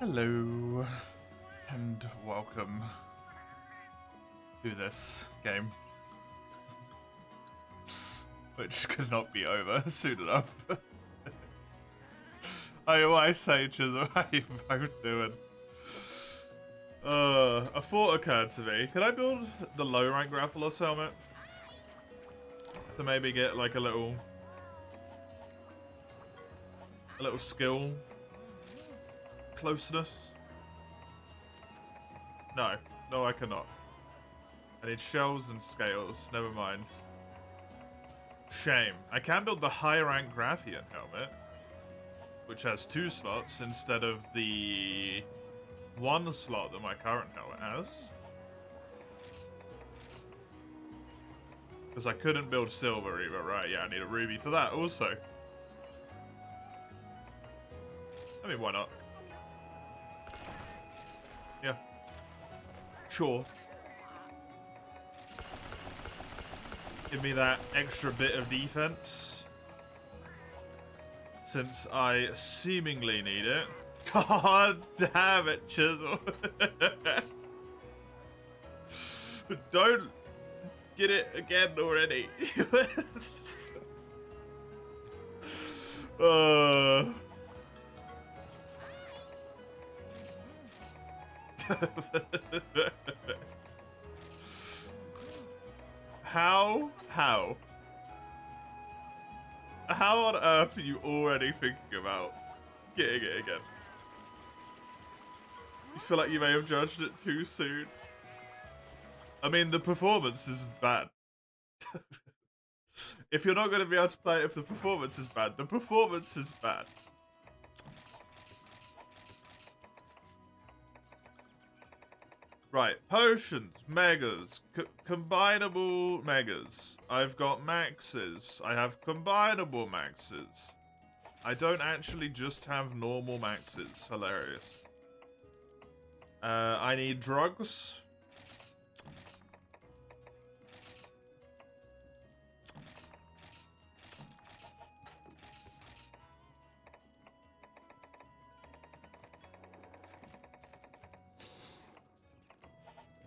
Hello, and welcome to this game, which could not be over soon enough. I say, Chisel, how you both doing? A thought occurred to me. Can I build the low rank Graphilos helmet? To maybe get like a little skill closeness? No, I cannot. I need shells and scales, never mind. Shame. I can build the high rank Graphian helmet, which has 2 slots instead of the 1 slot that my current helmet has. Because I couldn't build silver either, right? Yeah, I need a ruby for that also. I mean, why not? Yeah. Sure. Give me that extra bit of defense. Since I seemingly need it. God damn it, Chisel. Don't get it again already. How on earth are you already thinking about getting it again? You feel like you may have judged it too soon? I mean, the performance is bad. If you're not going to be able to play it if the performance is bad, the performance is bad. Right, potions, megas, combinable megas. I've got maxes. I have combinable maxes. I don't actually just have normal maxes. Hilarious. I need drugs.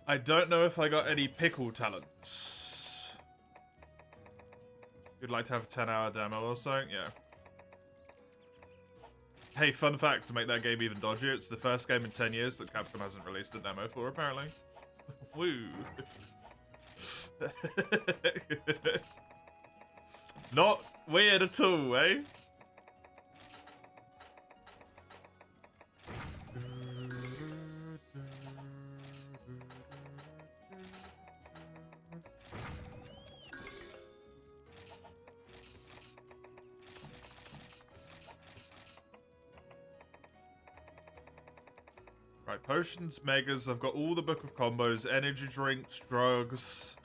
I don't know if I got any pickle talents. You'd like to have a 10-hour demo or something? Yeah. Hey, fun fact to make that game even dodgier, it's the first game in 10 years that Capcom hasn't released a demo for, apparently. Woo. Not weird at all, eh? Right, potions, megas, I've got all the book of combos, energy drinks, drugs,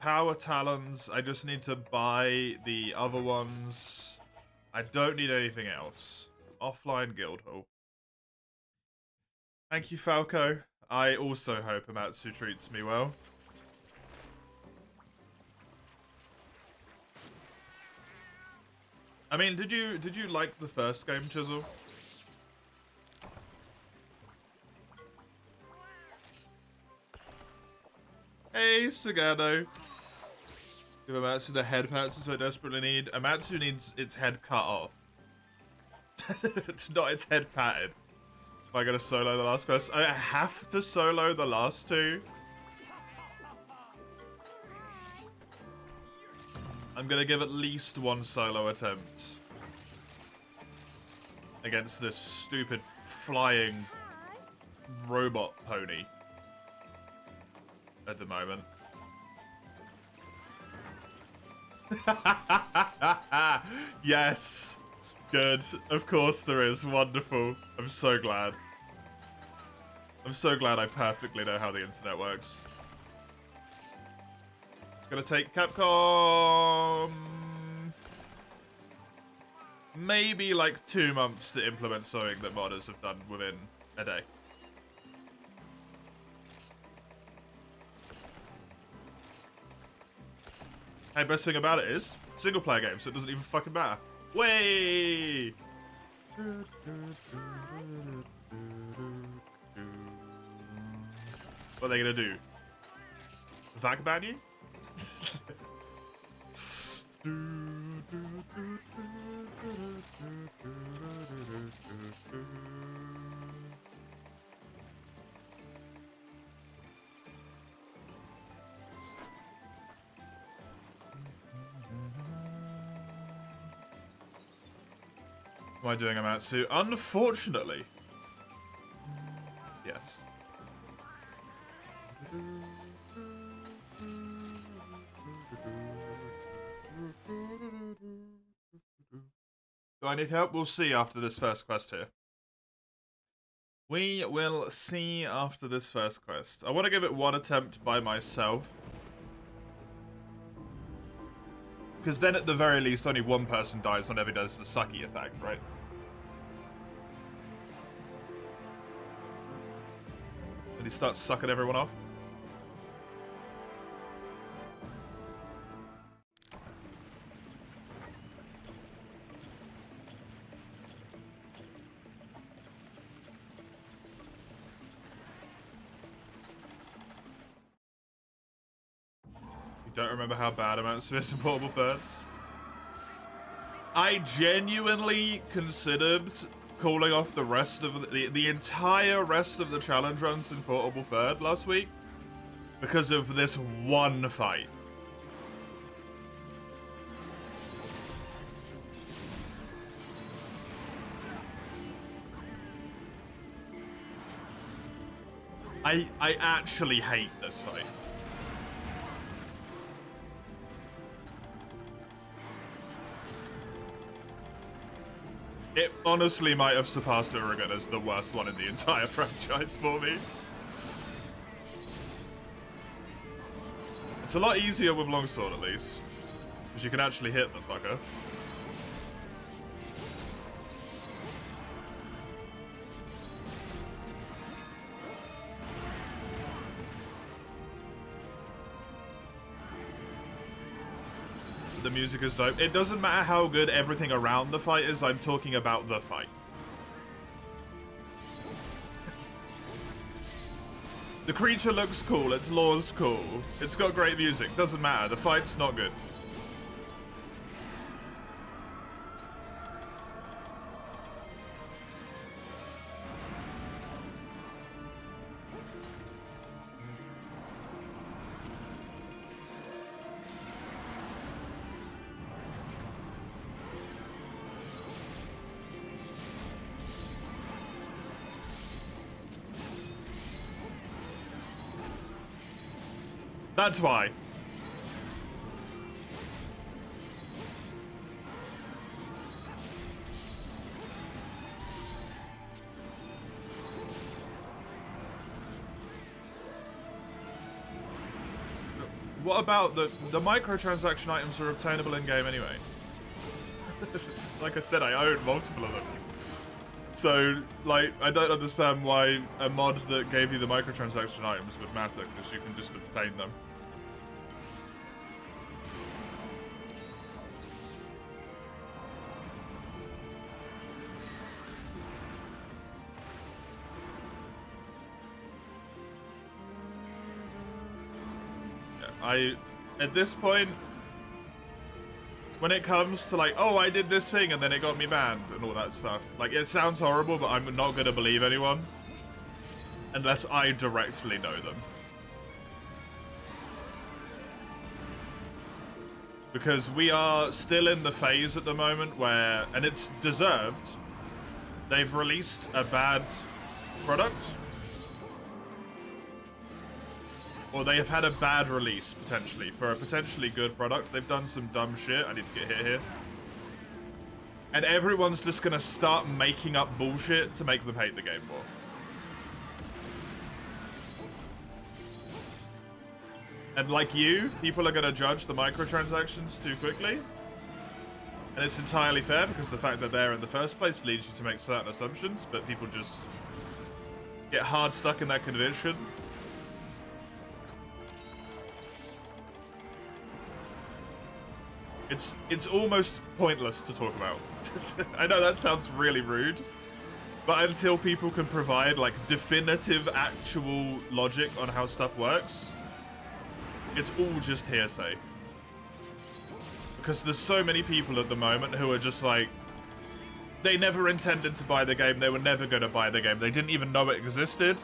power talons. I just need to buy the other ones. I don't need anything else. Offline guild hall. Thank you, Falco. I also hope Amatsu treats me well. I mean, did you like the first game, Chisel? Hey, Sagano. Give Amatsu the head pats I so desperately need. Amatsu needs its head cut off. Not its head patted. Am I gonna solo the last quest? I have to solo the last 2. I'm gonna give at least 1 solo attempt. Against this stupid flying robot pony. At the moment. Yes! Good. Of course there is. Wonderful. I'm so glad. I'm so glad I perfectly know how the internet works. It's gonna take Capcom maybe like 2 months to implement something that modders have done within a day. Hey, best thing about it is single player game, so it doesn't even fucking matter. Way! What are they gonna do? Vac ban you? Am I doing Amatsu? Unfortunately. Yes. Do I need help? We'll see after this first quest here. We will see after this first quest. I want to give it one attempt by myself. Because then at the very least only one person dies whenever he does the sucky attack, right? And he starts sucking everyone off. Don't remember how bad amounts of Portable 3rd. I genuinely considered calling off the rest of the entire rest of the challenge runs in Portable 3rd last week because of this one fight. I actually hate this fight. It honestly might have surpassed Uragan as the worst one in the entire franchise for me. It's a lot easier with longsword, at least. Because you can actually hit the fucker. The music is dope. It doesn't matter how good everything around the fight is, I'm talking about the fight. The creature looks cool, its lore's cool, it's got great music, doesn't matter, the fight's not good. That's why. What about the microtransaction items are obtainable in-game anyway? Like I said, I own multiple of them. So, like, I don't understand why a mod that gave you the microtransaction items would matter, because you can just obtain them. At this point, when it comes to like, oh, I did this thing and then it got me banned and all that stuff, like, it sounds horrible, but I'm not gonna believe anyone unless I directly know them. Because we are still in the phase at the moment where, and it's deserved, they've released a bad product. Or they have had a bad release, potentially, for a potentially good product. They've done some dumb shit. I need to get hit here. And everyone's just gonna start making up bullshit to make them hate the game more. And like you, people are gonna judge the microtransactions too quickly. And it's entirely fair, because the fact that they're there in the first place leads you to make certain assumptions, but people just get hard stuck in that conviction. It's almost pointless to talk about. I know that sounds really rude, but until people can provide like definitive actual logic on how stuff works, it's all just hearsay. Because there's so many people at the moment who are just like, they never intended to buy the game, they were never going to buy the game, they didn't even know it existed.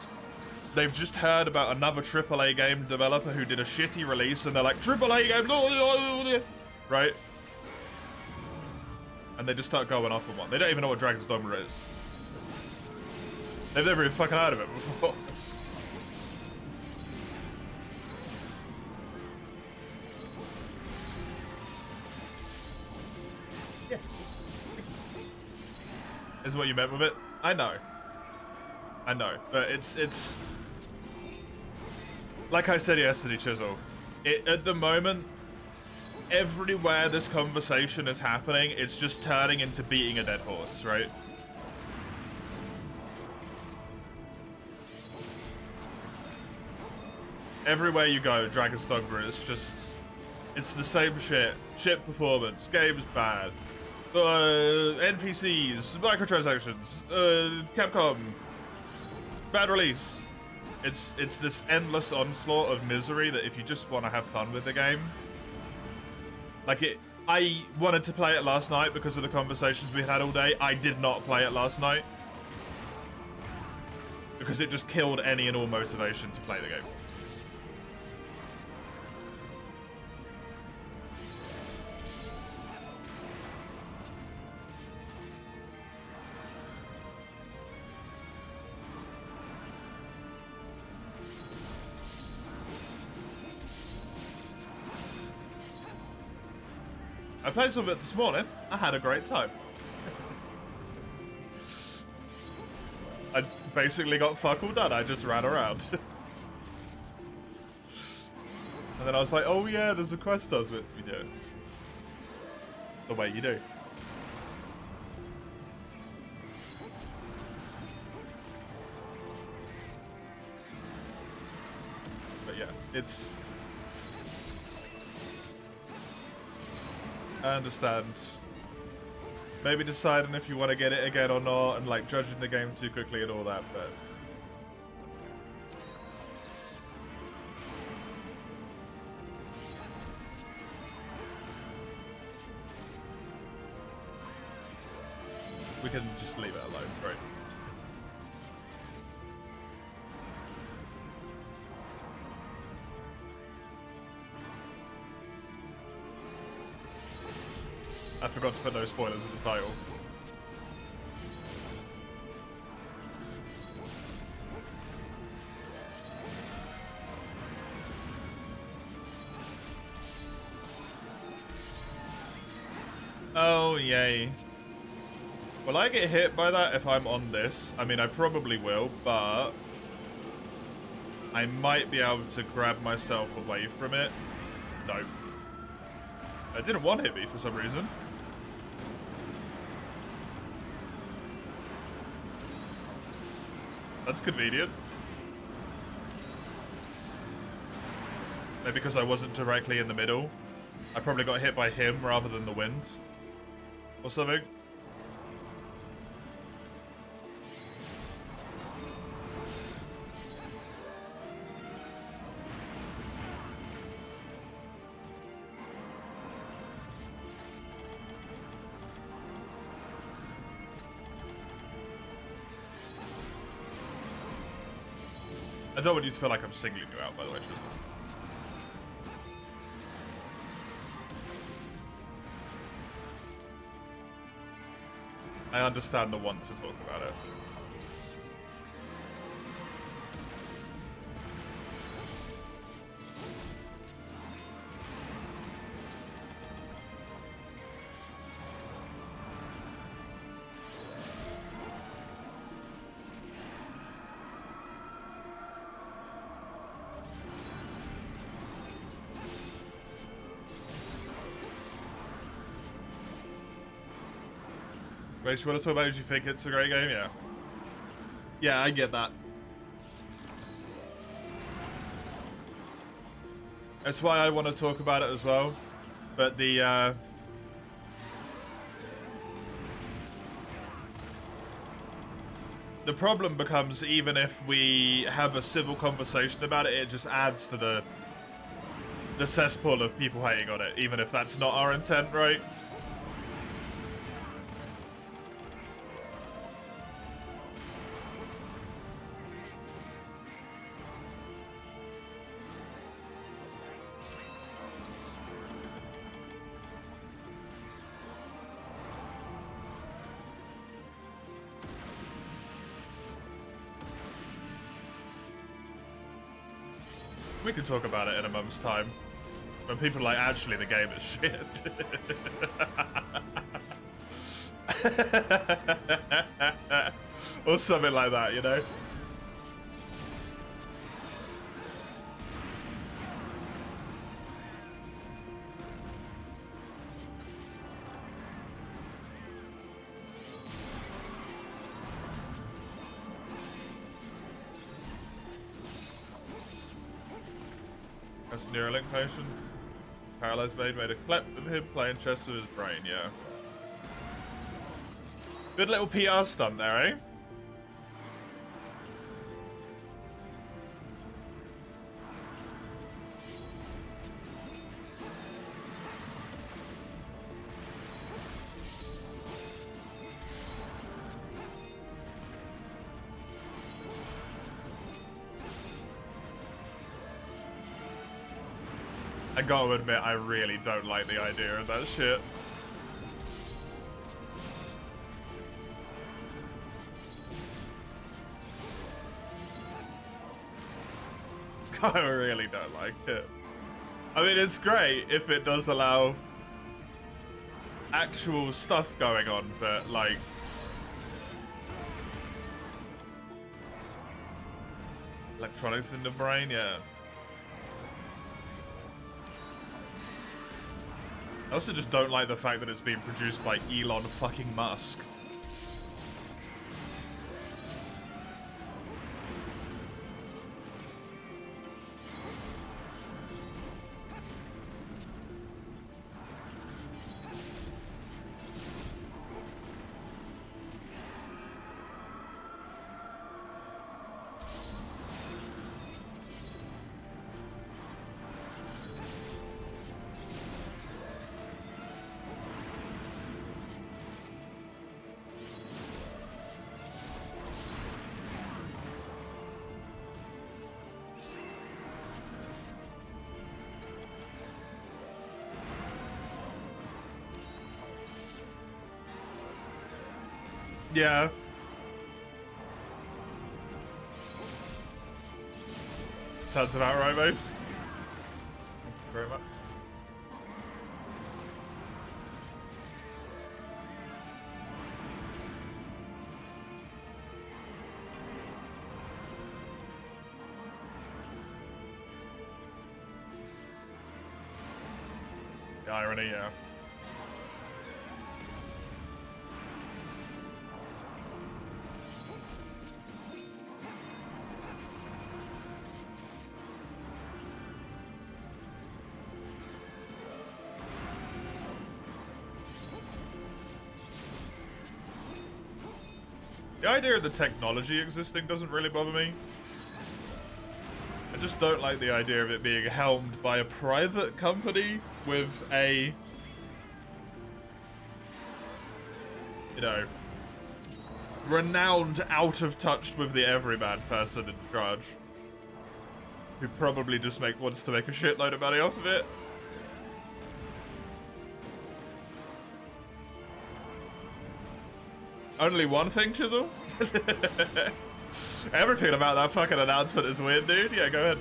They've just heard about another AAA game developer who did a shitty release, and they're like, AAA game, right? And they just start going off on one. They don't even know what Dragon's Dogma is. They've never even fucking heard of it before. Yeah. Is what you meant with it? I know. I know, but it's like I said yesterday, Chisel. At the moment, everywhere this conversation is happening, it's just turning into beating a dead horse, right? Everywhere you go, Dragon's Dogma is just, it's the same shit. Shit performance, game's bad. NPCs, microtransactions, Capcom, bad release. It's this endless onslaught of misery that if you just want to have fun with the game, like I wanted to play it last night because of the conversations we had all day. I did not play it last night because it just killed any and all motivation to play the game. I played some of it this morning. I had a great time. I basically got fuck all done. I just ran around. And then I was like, oh yeah, there's a quest I was meant to be doing. The way you do. But yeah, it's... I understand. Maybe deciding if you want to get it again or not, and like judging the game too quickly and all that, but... we can just leave it alone, right? I forgot to put no spoilers in the title. Oh, yay. Will I get hit by that if I'm on this? I mean, I probably will, but I might be able to grab myself away from it. No. It didn't one hit me for some reason. That's convenient. Maybe because I wasn't directly in the middle. I probably got hit by him rather than the wind. Or something. I don't want you to feel like I'm singling you out, by the way, Chisel. I understand the want to talk about it. Wait, you want to talk about if you think it's a great game? Yeah. Yeah, I get that. That's why I want to talk about it as well. But the The problem becomes, even if we have a civil conversation about it, it just adds to the cesspool of people hating on it, even if that's not our intent, right? We can talk about it in a month's time. When people are like, actually, the game is shit. Or something like that, you know? That's Neuralink patient. Paralyzed made a clip of him playing chess with his brain, yeah. Good little PR stunt there, eh? I gotta admit, I really don't like the idea of that shit. I really don't like it. I mean, it's great if it does allow actual stuff going on, but like... Electronics in the brain, yeah. I also just don't like the fact that it's being produced by Elon fucking Musk. Yeah. Sounds about right, mate. Thank you very much. The irony, yeah. The idea of the technology existing doesn't really bother me. I just don't like the idea of it being helmed by a private company with a, you know, renowned out of touch with the everyman person in charge, who probably just wants to make a shitload of money off of it. Only one thing, Chisel? Everything about that fucking announcement is weird, dude. Yeah, go ahead.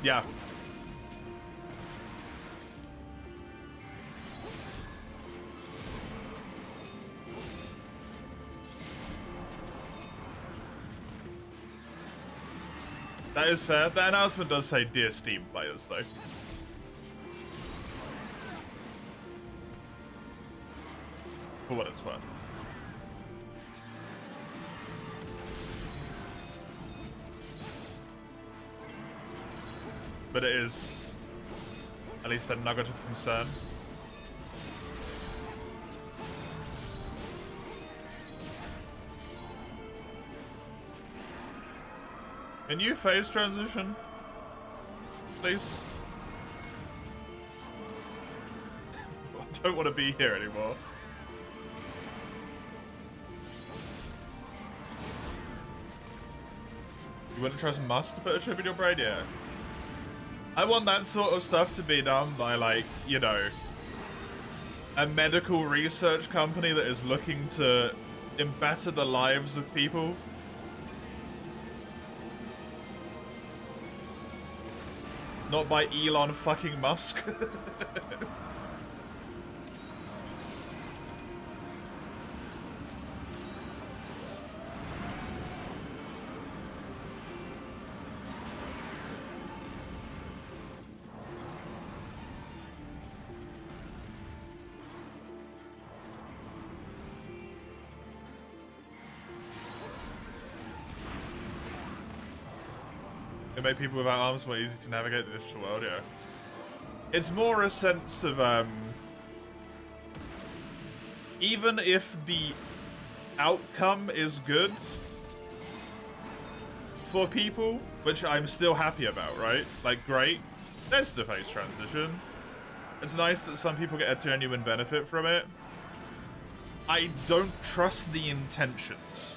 Yeah. That is fair. The announcement does say Dear Steam players, though. For what it's worth. But it is at least a nugget of concern. Can you phase transition, please? I don't want to be here anymore. You wouldn't trust Must to put a chip in your brain? Yeah. I want that sort of stuff to be done by, like, you know, a medical research company that is looking to better the lives of people. Not by Elon fucking Musk. It made people without arms more easy to navigate the digital world, yeah. It's more a sense of, even if the outcome is good for people, which I'm still happy about, right? Like, great. There's the phase transition. It's nice that some people get a genuine benefit from it. I don't trust the intentions.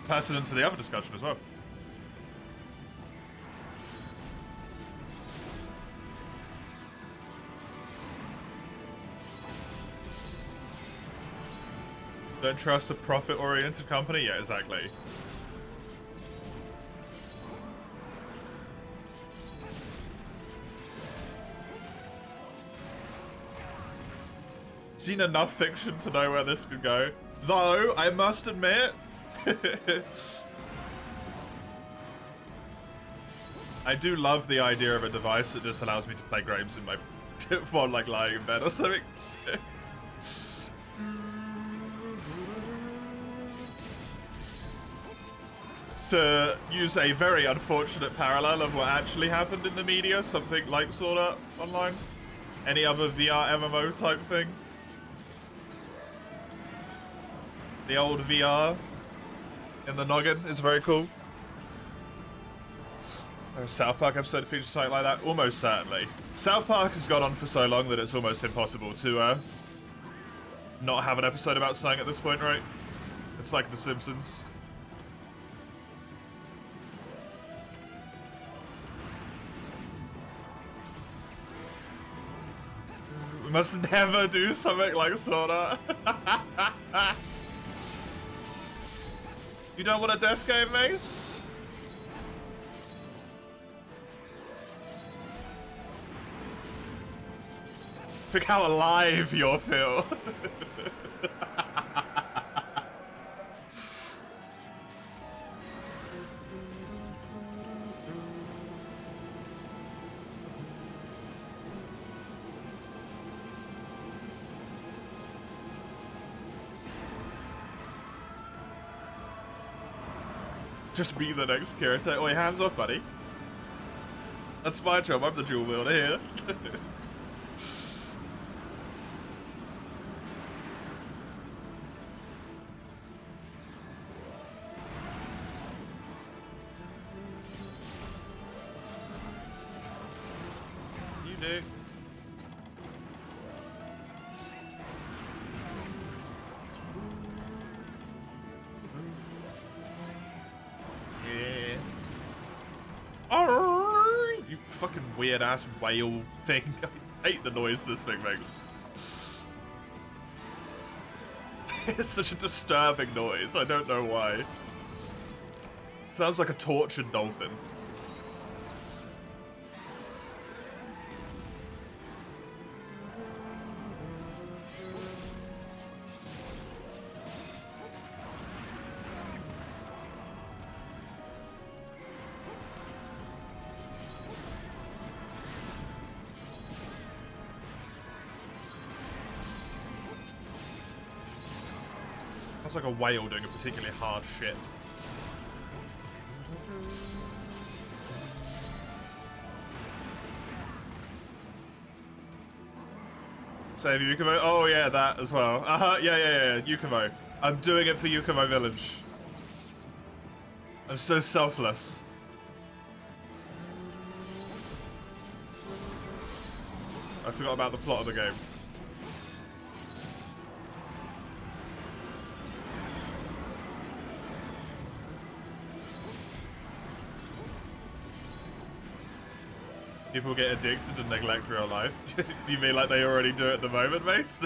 Pertinent to the other discussion as well. Don't trust a profit-oriented company? Yeah, exactly. Seen enough fiction to know where this could go. Though, I must admit, I do love the idea of a device that just allows me to play games in my while like lying in bed or something. To use a very unfortunate parallel of what actually happened in the media, something like Sword Art Online, any other VR MMO type thing. The old VR in the noggin is very cool. A South Park episode features something like that? Almost certainly. South Park has gone on for so long that it's almost impossible to not have an episode about something at this point, right? It's like The Simpsons. We must never do something like Sword Art. You don't want a death game, Mace? Think how alive you'll feel. Just be the next character. Wait, hands off, buddy. That's my job. I'm the jewel wielder here. You do. You fucking weird ass whale thing. I hate the noise this thing makes. It's such a disturbing noise. I don't know why. It sounds like a tortured dolphin. That's like a whale doing a particularly hard shit. Save Yukumo. Oh yeah, that as well. Yeah. Yukumo. I'm doing it for Yukumo Village. I'm so selfless. I forgot about the plot of the game. People get addicted and neglect real life. Do you mean like they already do it at the moment, Mace?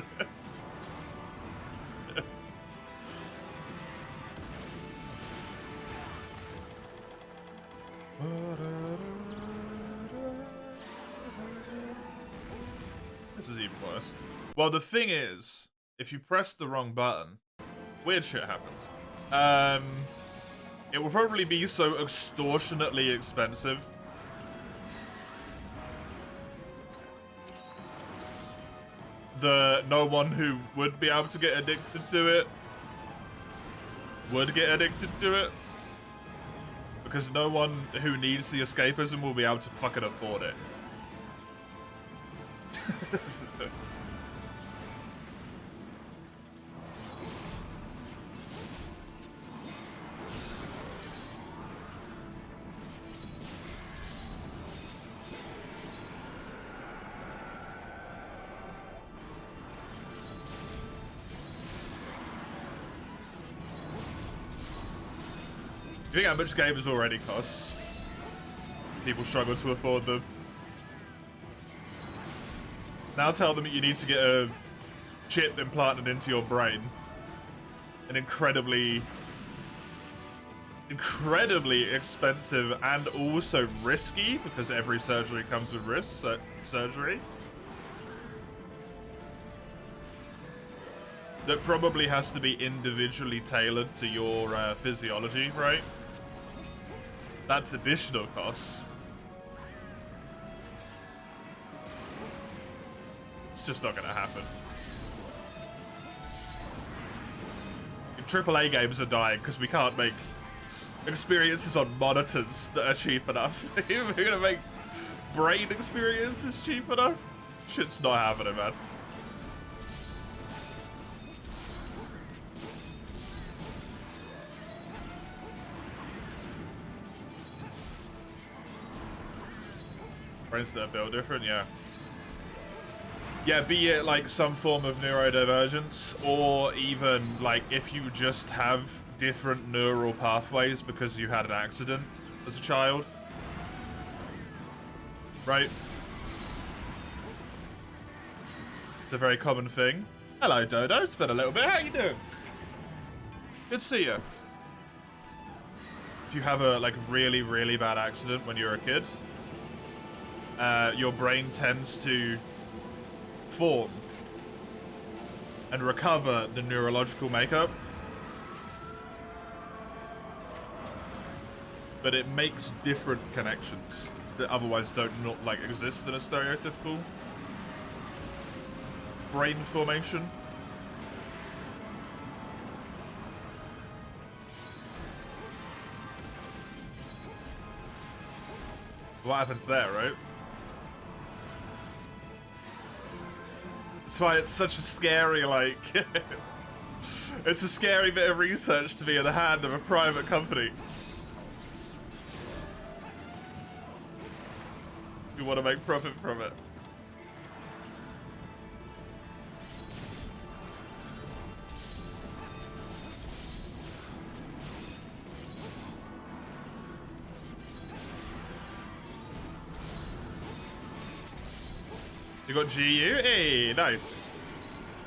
This is even worse. Well, the thing is, if you press the wrong button, weird shit happens. It will probably be so extortionately expensive no one who would be able to get addicted to it would get addicted to it. Because no one who needs the escapism will be able to fucking afford it. You think how much games already cost? People struggle to afford them. Now tell them that you need to get a chip implanted into your brain. An incredibly expensive and also risky, because every surgery comes with risks. Surgery that probably has to be individually tailored to your physiology, right? That's additional costs. It's just not gonna happen. AAA games are dying because we can't make experiences on monitors that are cheap enough. We're gonna make brain experiences cheap enough? Shit's not happening, man. Brains that are built different, yeah. Yeah, be it like some form of neurodivergence, or even like if you just have different neural pathways because you had an accident as a child. Right? It's a very common thing. Hello, Dodo. It's been a little bit. How you doing? Good to see you. If you have a like really, really bad accident when you're a kid, your brain tends to form and recover the neurological makeup, but it makes different connections that otherwise don't not like exist in a stereotypical brain formation. What happens there, right? That's why it's such a scary, like... it's a scary bit of research to be in the hand of a private company. You want to make profit from it. You got GU? Hey, nice.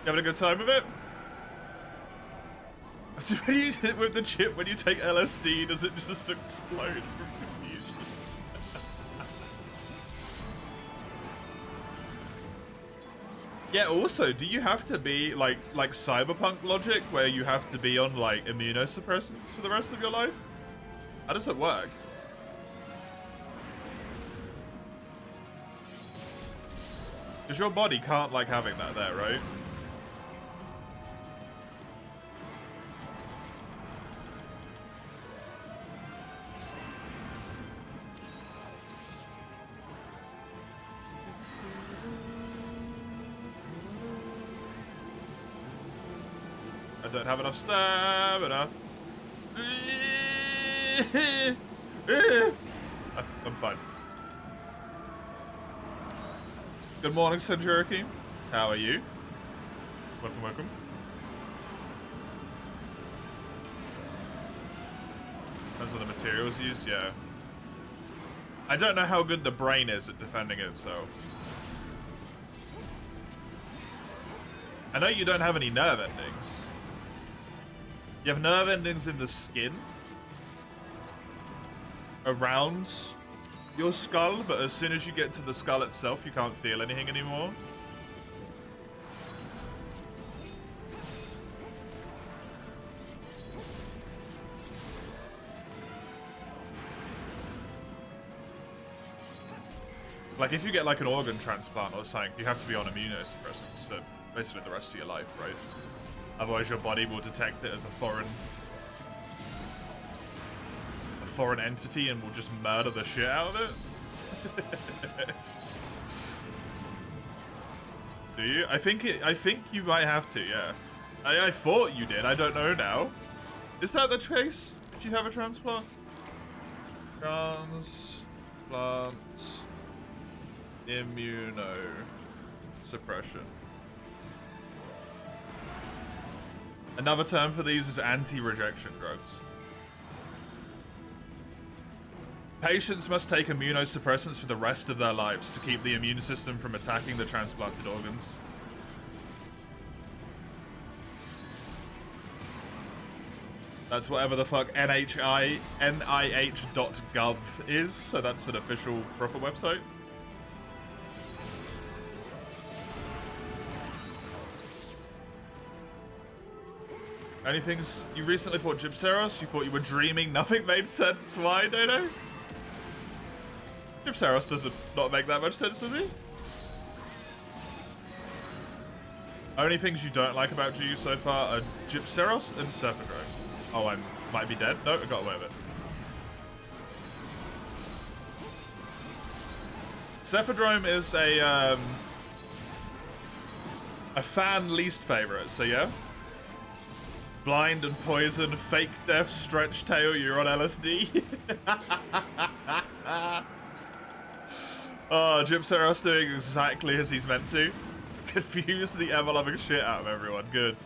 You having a good time with it? With the chip, when you take LSD, does it just explode from confusion? Yeah, also, do you have to be like cyberpunk logic, where you have to be on like immunosuppressants for the rest of your life? How does it work? Because your body can't like having that there, right? don't have enough stamina. I'm fine. Good morning, Sanjuriki. How are you? Welcome, welcome. Depends on the materials used, yeah. I don't know how good the brain is at defending it, so. I know you don't have any nerve endings. You have nerve endings in the skin around your skull, but as soon as you get to the skull itself, you can't feel anything anymore. Like, if you get, like, an organ transplant or something, you have to be on immunosuppressants for basically the rest of your life, right? Otherwise, your body will detect it as a foreign entity and will just murder the shit out of it. Do you? I think you might have to, yeah. I thought you did. I don't know now. Is that the case? If you have a transplant? Transplant immunosuppression. Another term for these is anti-rejection drugs. Patients must take immunosuppressants for the rest of their lives to keep the immune system from attacking the transplanted organs. That's whatever the fuck NIH.gov is, so that's an official proper website. Only things you recently fought Gypseros, you thought you were dreaming, nothing made sense. Why, Dodo? Gypseros doesn't not make that much sense, does he? Only things you don't like about GU so far are Gypseros and Cephadrome. Oh, I might be dead. No, I got away with it. Cephadrome is a fan least favorite, so yeah. Blind and poison, fake death, stretch tail, you're on LSD. Oh, Gypseros doing exactly as he's meant to. Confuse the ever-loving shit out of everyone. Good.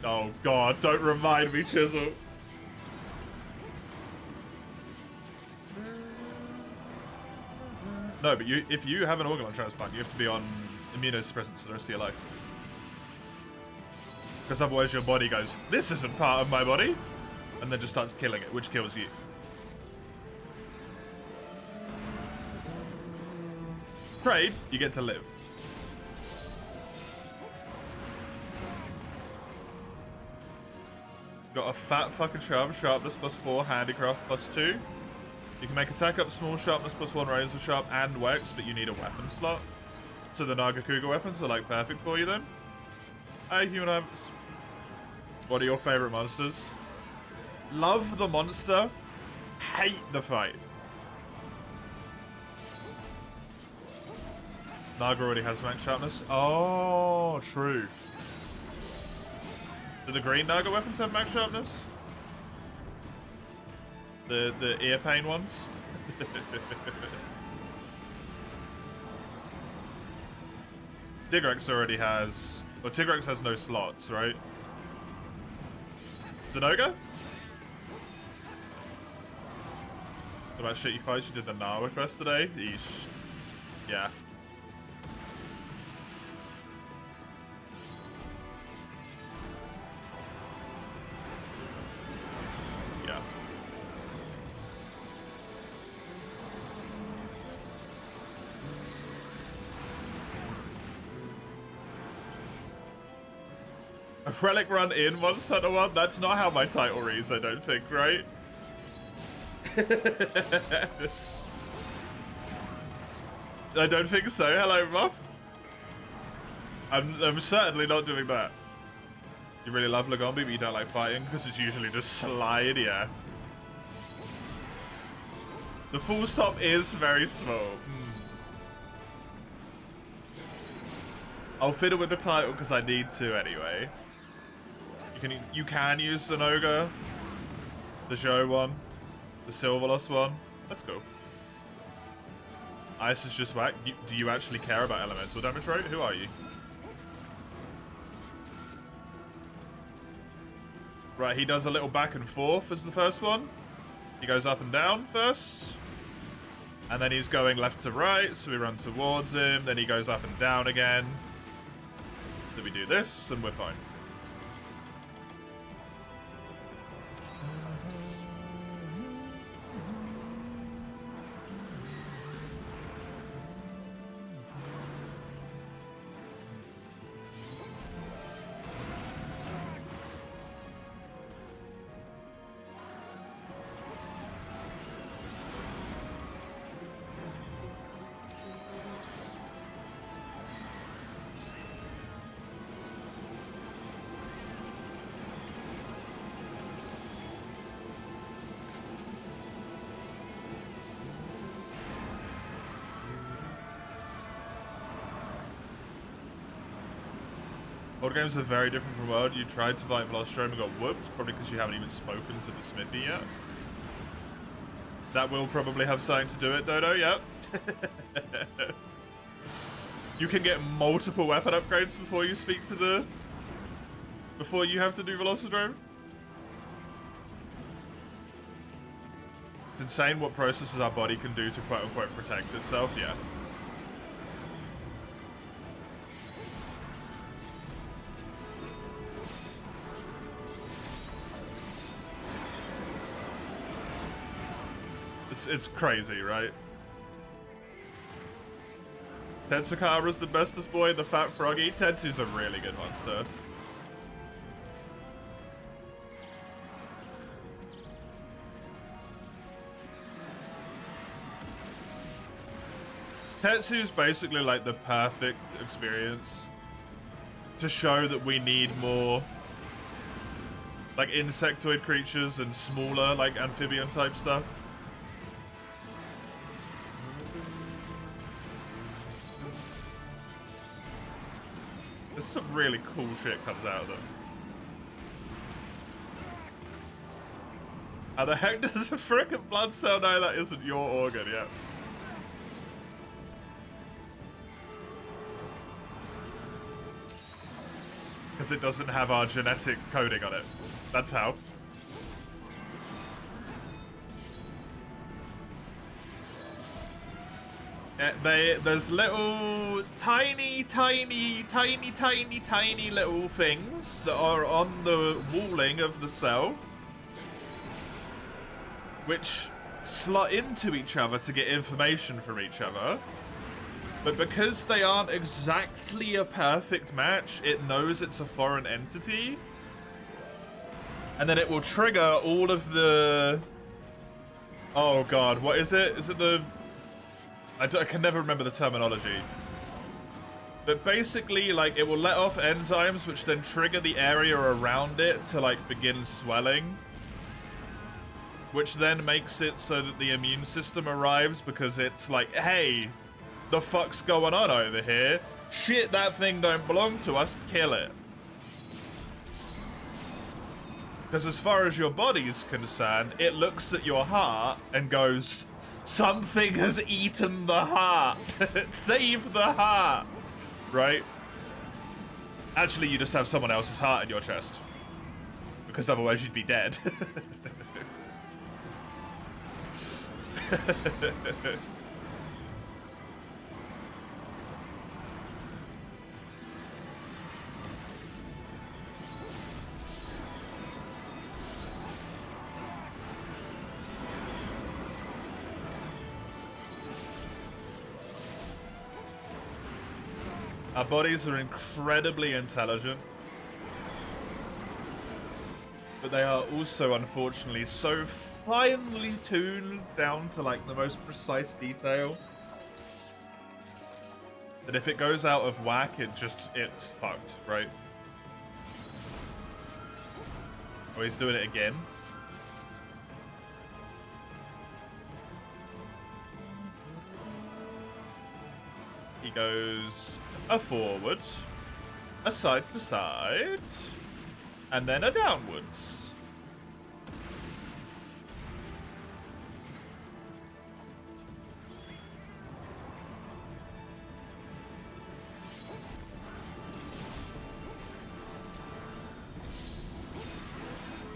Oh god, don't remind me, Chisel. No, but if you have an organ transplant, you have to be on immunosuppressants for the rest of your life. Because otherwise your body goes, this isn't part of my body, and then just starts killing it, which kills you. Trade, you get to live. Got a fat fucking charm, sharpness +4, handicraft +2. You can make attack up small, sharpness +1, razor sharp, and wax, but you need a weapon slot. So the Nagakuga weapons are like perfect for you then. Hey, human habits. What are your favorite monsters? Love the monster, hate the fight. Naga already has max sharpness. Oh, true. Do the green Naga weapons have max sharpness? The ear pain ones? Tigrex already has... Well, Tigrex has no slots, right? Zenoga? What about shitty fights? You did the Nawa quest today? Eesh. Yeah. Yeah. A Relic run in Monster Hunter 1? That's not how my title reads, I don't think, right? I don't think so. Hello, Muff. I'm certainly not doing that. You really love Lagombi, but you don't like fighting because it's usually just slide, yeah. The full stop is very small. I'll fiddle with the title because I need to anyway. You can use the Noga, the Zhou one, the Silverloss one. That's cool. Ice is just whack. Do you actually care about elemental damage rate? Who are you? Right, he does a little back and forth as the first one. He goes up and down first. And then he's going left to right, so we run towards him. Then he goes up and down again. So we do this, and we're fine. Old games are very different from World. You tried to fight Velocitron and got whooped, probably because you haven't even spoken to the Smithy yet. That will probably have something to do it, Dodo, yep. You can get multiple weapon upgrades before you speak to the... before you have to do Velocitron. It's insane what processes our body can do to quote-unquote protect itself, yeah. It's crazy, right? Tetsukara's the bestest boy, the fat froggy. Tetsu's a really good one, sir. Tetsu's basically like the perfect experience to show that we need more like insectoid creatures and smaller like amphibian type stuff. There's some really cool shit comes out of them. How the heck does a frickin' blood cell know that isn't your organ yet? Because it doesn't have our genetic coding on it. That's how. There's little tiny little things that are on the walling of the cell, which slot into each other to get information from each other. But because they aren't exactly a perfect match, it knows it's a foreign entity. And then it will trigger all of the... Oh god, what is it? Is it the... I can never remember the terminology. But basically, like, it will let off enzymes which then trigger the area around it to, like, begin swelling. Which then makes it so that the immune system arrives because it's like, hey, the fuck's going on over here? Shit, that thing don't belong to us, kill it. Because as far as your body's concerned, it looks at your heart and goes... Something has eaten the heart. Save the heart. Right? Actually, you just have someone else's heart in your chest. Because otherwise you'd be dead. Our bodies are incredibly intelligent, but they are also, unfortunately, so finely tuned down to, like, the most precise detail that if it goes out of whack, it's fucked, right? Oh, he's doing it again. He goes a forward, a side to side, and then a downwards.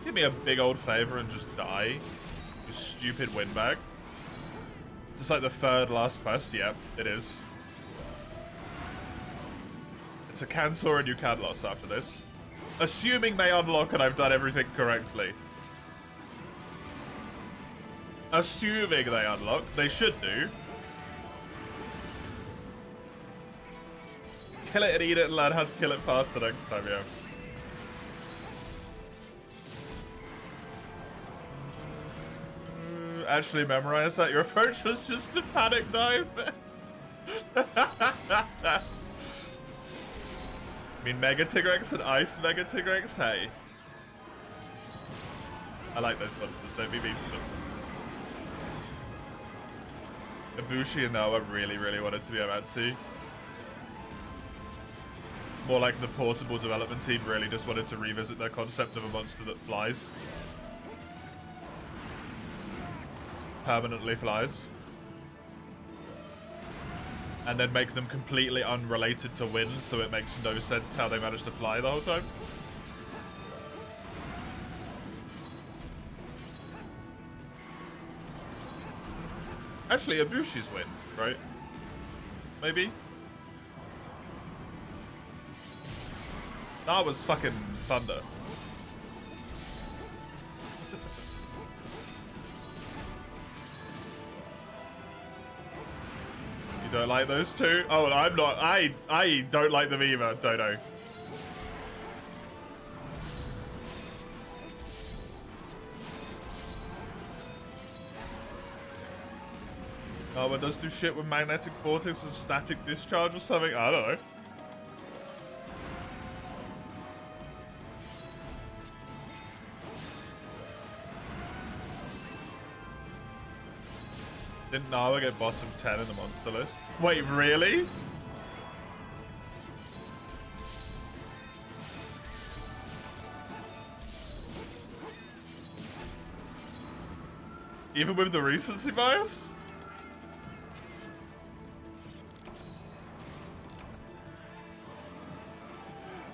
Do me a big old favor and just die, you stupid windbag. Is this like the third last quest? Yep, it is. It's a Cantor and you can loss after this. Assuming they unlock and I've done everything correctly. Assuming they unlock, they should do. Kill it and eat it and learn how to kill it faster next time, yeah. Actually memorize that. Your approach was just a panic dive. I mean, Mega Tigrex and Ice Mega Tigrex, hey. I like those monsters, don't be mean to them. Ibushi and Noah really, really wanted to be Amatsu. More like the portable development team really just wanted to revisit their concept of a monster that flies. Permanently flies. And then make them completely unrelated to wind, so it makes no sense how they managed to fly the whole time. Actually, Ibushi's wind, right? Maybe? That was fucking thunder. You don't like those two? Oh, I'm not. I don't like them either, Dodo. Oh, it does do shit with magnetic vortex and static discharge or something? I don't know. Didn't Nawa get bottom 10 in the monster list? Wait, really? Even with the recency bias?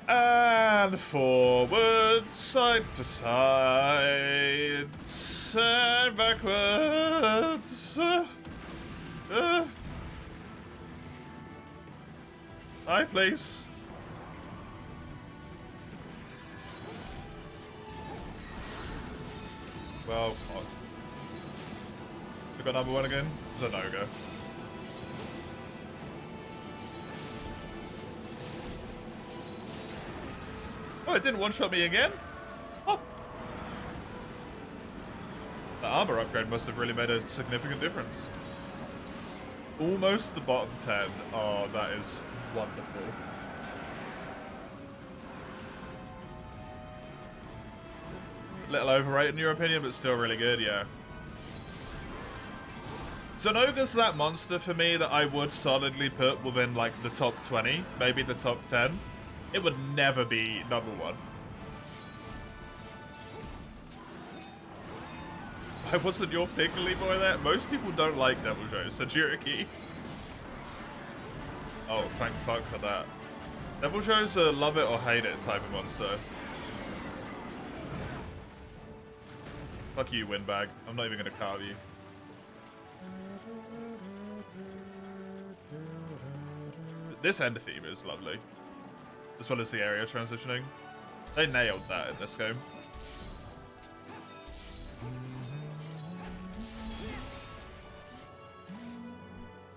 And forward, side to side, and backwards. Hi, please. Well, we got number one again. Zenoga. Oh, it didn't one-shot me again? Oh. The armor upgrade must have really made a significant difference. Almost the bottom 10. Oh, that is wonderful. Little overrated in your opinion, but still really good, yeah. Zenoga's that monster for me that I would solidly put within, like, the top 20, maybe the top 10. It would never be number one. I wasn't your pickly boy there. Most people don't like Devil Joe, so Cherokee. Oh, thank fuck for that. Devil Joe's a love it or hate it type of monster. Fuck you, windbag. I'm not even gonna carve you. This end theme is lovely. As well as the area transitioning. They nailed that in this game.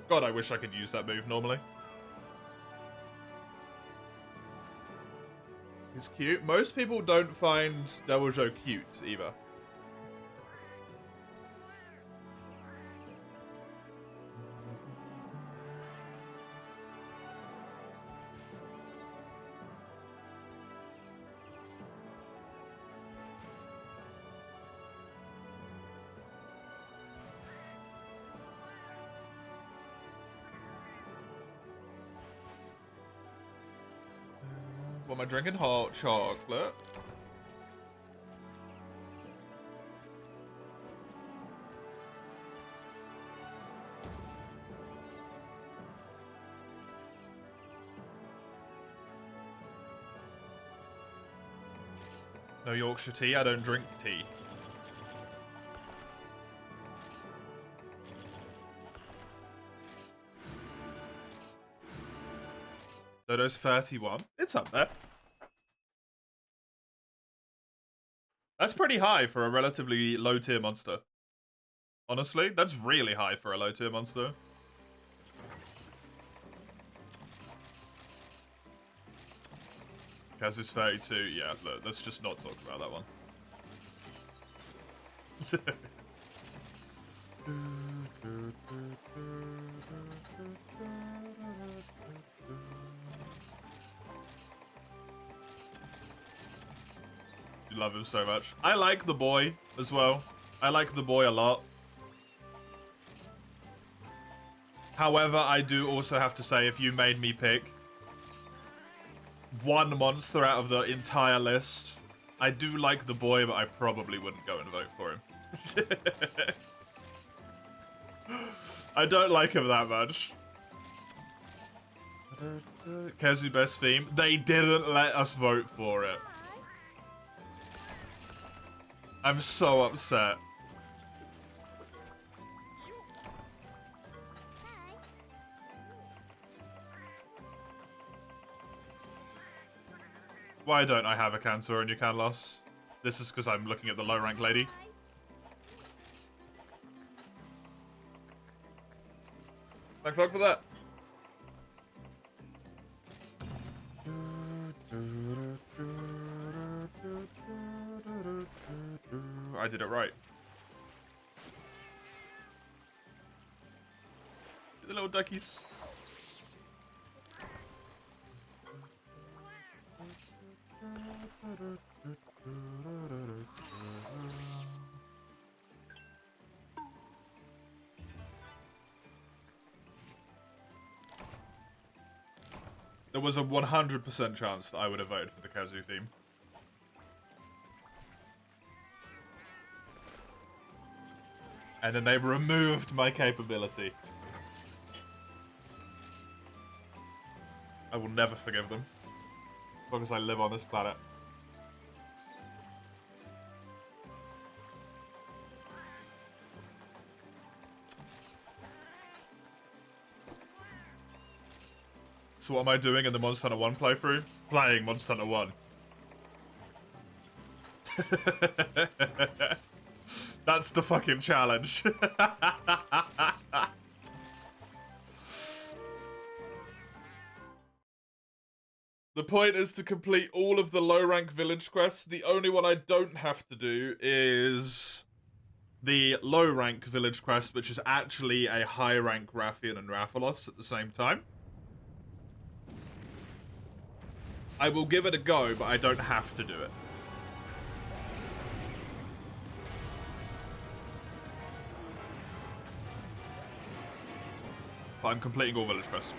God, I wish I could use that move normally. He's cute. Most people don't find Devil Joe cute either. What am I drinking? Hot chocolate. No Yorkshire tea. I don't drink tea. Dodo's 31. It's up there. That's pretty high for a relatively low tier monster. Honestly, that's really high for a low tier monster. Kazu's 32. Yeah, look, let's just not talk about that one. You love him so much. I like the boy as well. I like the boy a lot. However, I do also have to say, if you made me pick one monster out of the entire list, I do like the boy, but I probably wouldn't go and vote for him. I don't like him that much. Kezu best theme. They didn't let us vote for it. I'm so upset. Why don't I have a cancer in your can loss? This is because I'm looking at the low rank lady. Thank fuck for that. I did it right. The little duckies. There was a 100% chance that I would have voted for the Kazu theme. And then they removed my capability. I will never forgive them. As long as I live on this planet. So what am I doing in the Monster Hunter 1 playthrough? Playing Monster Hunter 1. That's the fucking challenge. The point is to complete all of the low-rank village quests. The only one I don't have to do is the low-rank village quest, which is actually a high-rank Rathian and Rathalos at the same time. I will give it a go, but I don't have to do it. But I'm completing all village quests.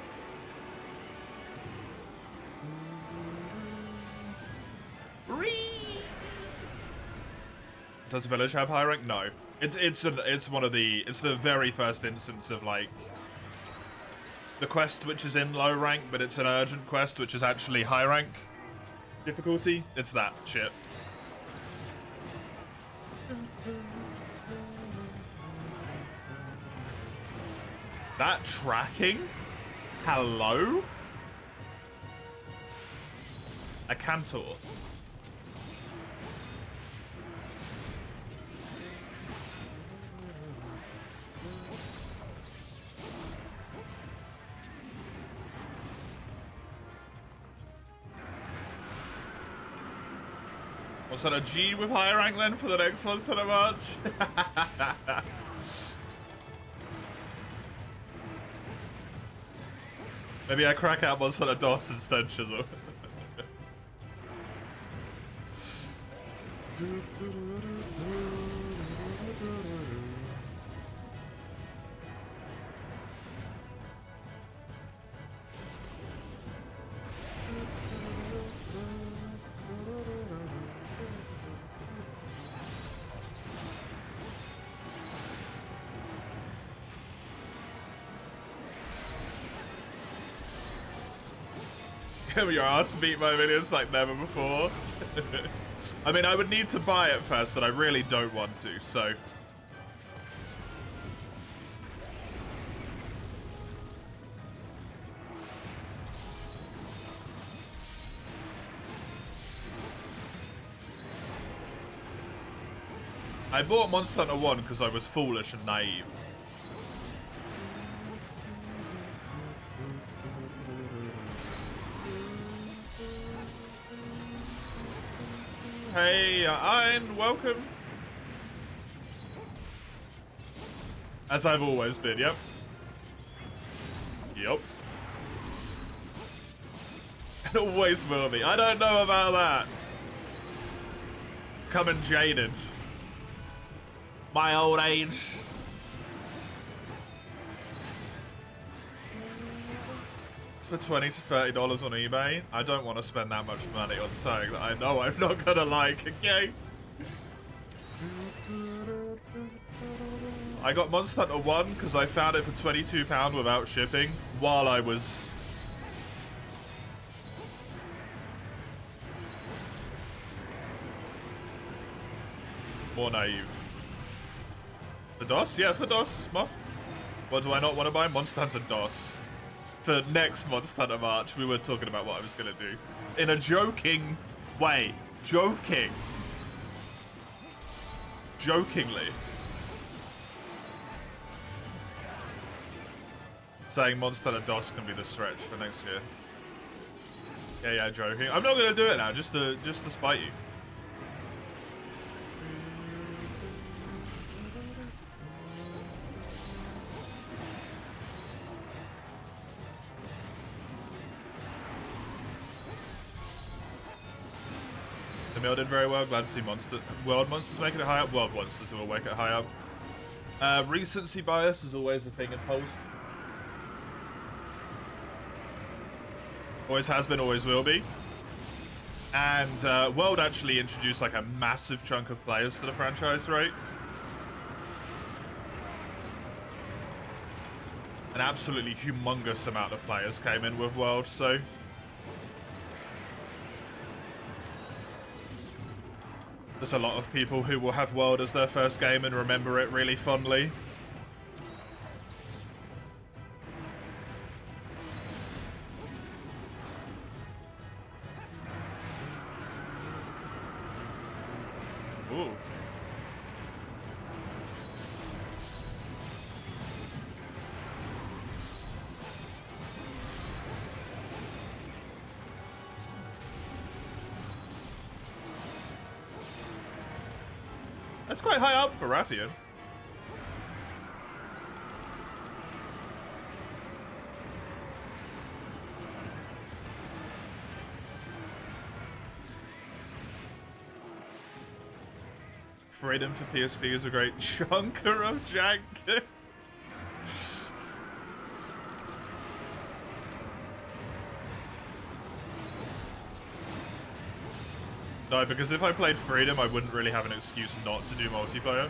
Does village have high rank? No. It's the very first instance of like the quest which is in low rank, but it's an urgent quest which is actually high rank difficulty. It's that shit. That tracking? Hello? A Cantor. What's that, a G with higher rank then for the next Monster Hunter March? Maybe I crack out Monster Hunter DOS instead, Chisel. Get your ass beat by minions like never before. I mean, I would need to buy it first, and I really don't want to, so... I bought Monster Hunter 1 because I was foolish and naive. Hey, Iron, welcome. As I've always been, yep. Yep. And always will be. I don't know about that. Coming jaded. My old age. For $20 to $30 on eBay, I don't want to spend that much money on something that I know I'm not gonna like, okay? I got Monster Hunter 1 because I found it for £22 without shipping while I was... more naive. For DOS? Yeah, for DOS, Muff. What do I not want to buy? Monster Hunter DOS. For next Monster Hunter March, we were talking about what I was going to do. In a joking way. Joking. Jokingly. Saying Monster Hunter DOS can be the stretch for next year. Yeah, joking. I'm not going to do it now, just to spite you. Mill did very well. Glad to see World Monsters making it high up. World Monsters will make it high up. Recency bias is always a thing in polls. Always has been, always will be. And World actually introduced like a massive chunk of players to the franchise, right? An absolutely humongous amount of players came in with World, so... There's a lot of people who will have World as their first game and remember it really fondly. Ooh. That's quite high up for Rathian. Freedom for PSP is a great chunker of jank. No, because if I played Freedom, I wouldn't really have an excuse not to do multiplayer.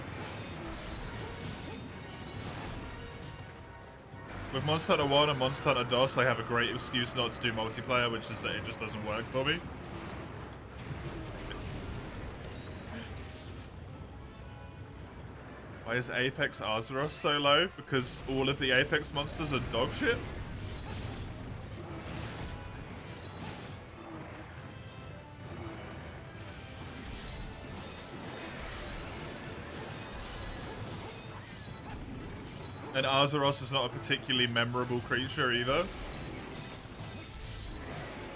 With Monster Hunter 1 and Monster Hunter DOS, I have a great excuse not to do multiplayer, which is that it just doesn't work for me. Why is Apex Azeroth so low? Because all of the Apex monsters are dog shit? And Azeroth is not a particularly memorable creature either.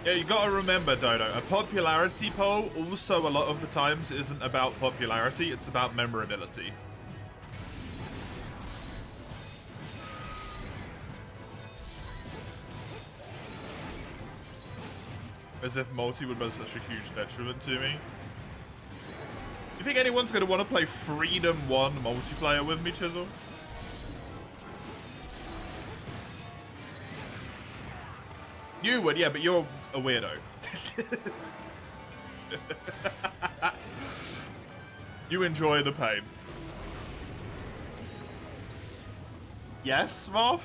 Yeah, you gotta remember, Dodo, a popularity poll also a lot of the times isn't about popularity, it's about memorability. As if multi would be such a huge detriment to me. You think anyone's gonna want to play Freedom 1 multiplayer with me, Chisel? You would, yeah, but you're a weirdo. You enjoy the pain. Yes, Moth?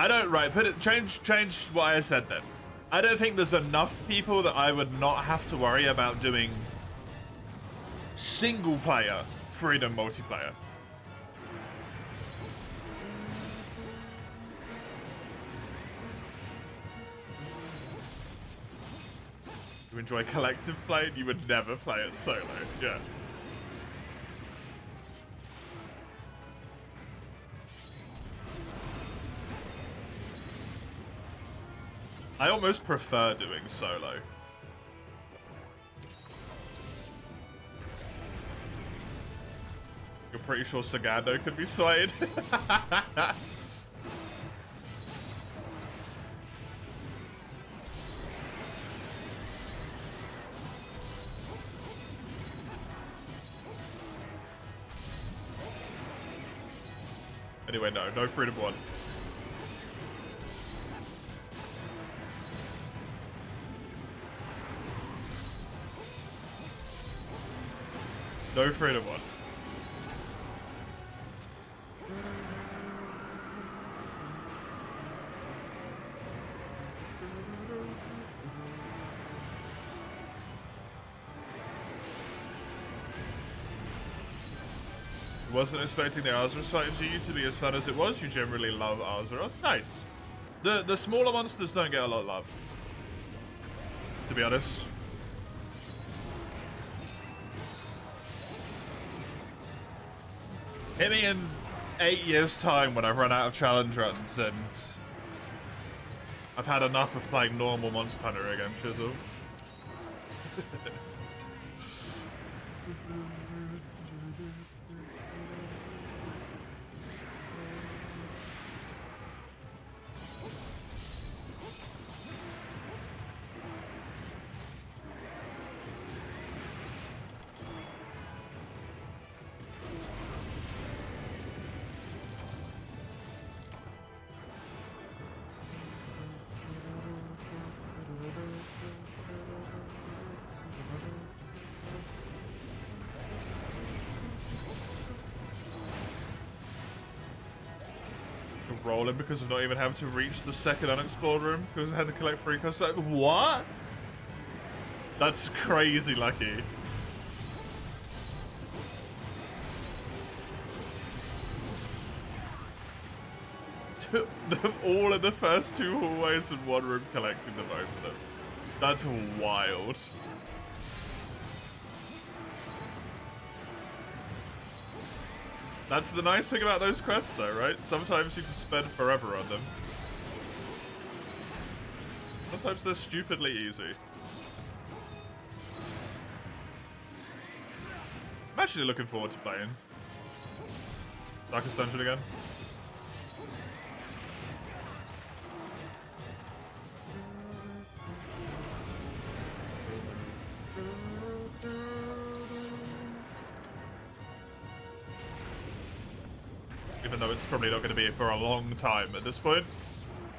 I don't, right, change what I said then. I don't think there's enough people that I would not have to worry about doing single player freedom multiplayer. You enjoy collective play, you would never play it solo, yeah. I almost prefer doing solo. You're pretty sure Sagando could be swayed? Anyway, no Freedom 1. No Freedom 1. Wasn't expecting the Arzuros fight GU to be as fun as it was. You generally love Arzuros. Nice. The smaller monsters don't get a lot of love, to be honest. Hit me in 8 years' time when I've run out of challenge runs and I've had enough of playing normal Monster Hunter again, Chisel. Rolling because of not even having to reach the second unexplored room because I had to collect 3 costs. Like, what? That's crazy lucky. All in the first 2 hallways and 1 room collecting them both of them. That's wild. That's the nice thing about those quests though, right? Sometimes you can spend forever on them. Sometimes they're stupidly easy. I'm actually looking forward to playing Darkest Dungeon again. Even though it's probably not going to be for a long time at this point.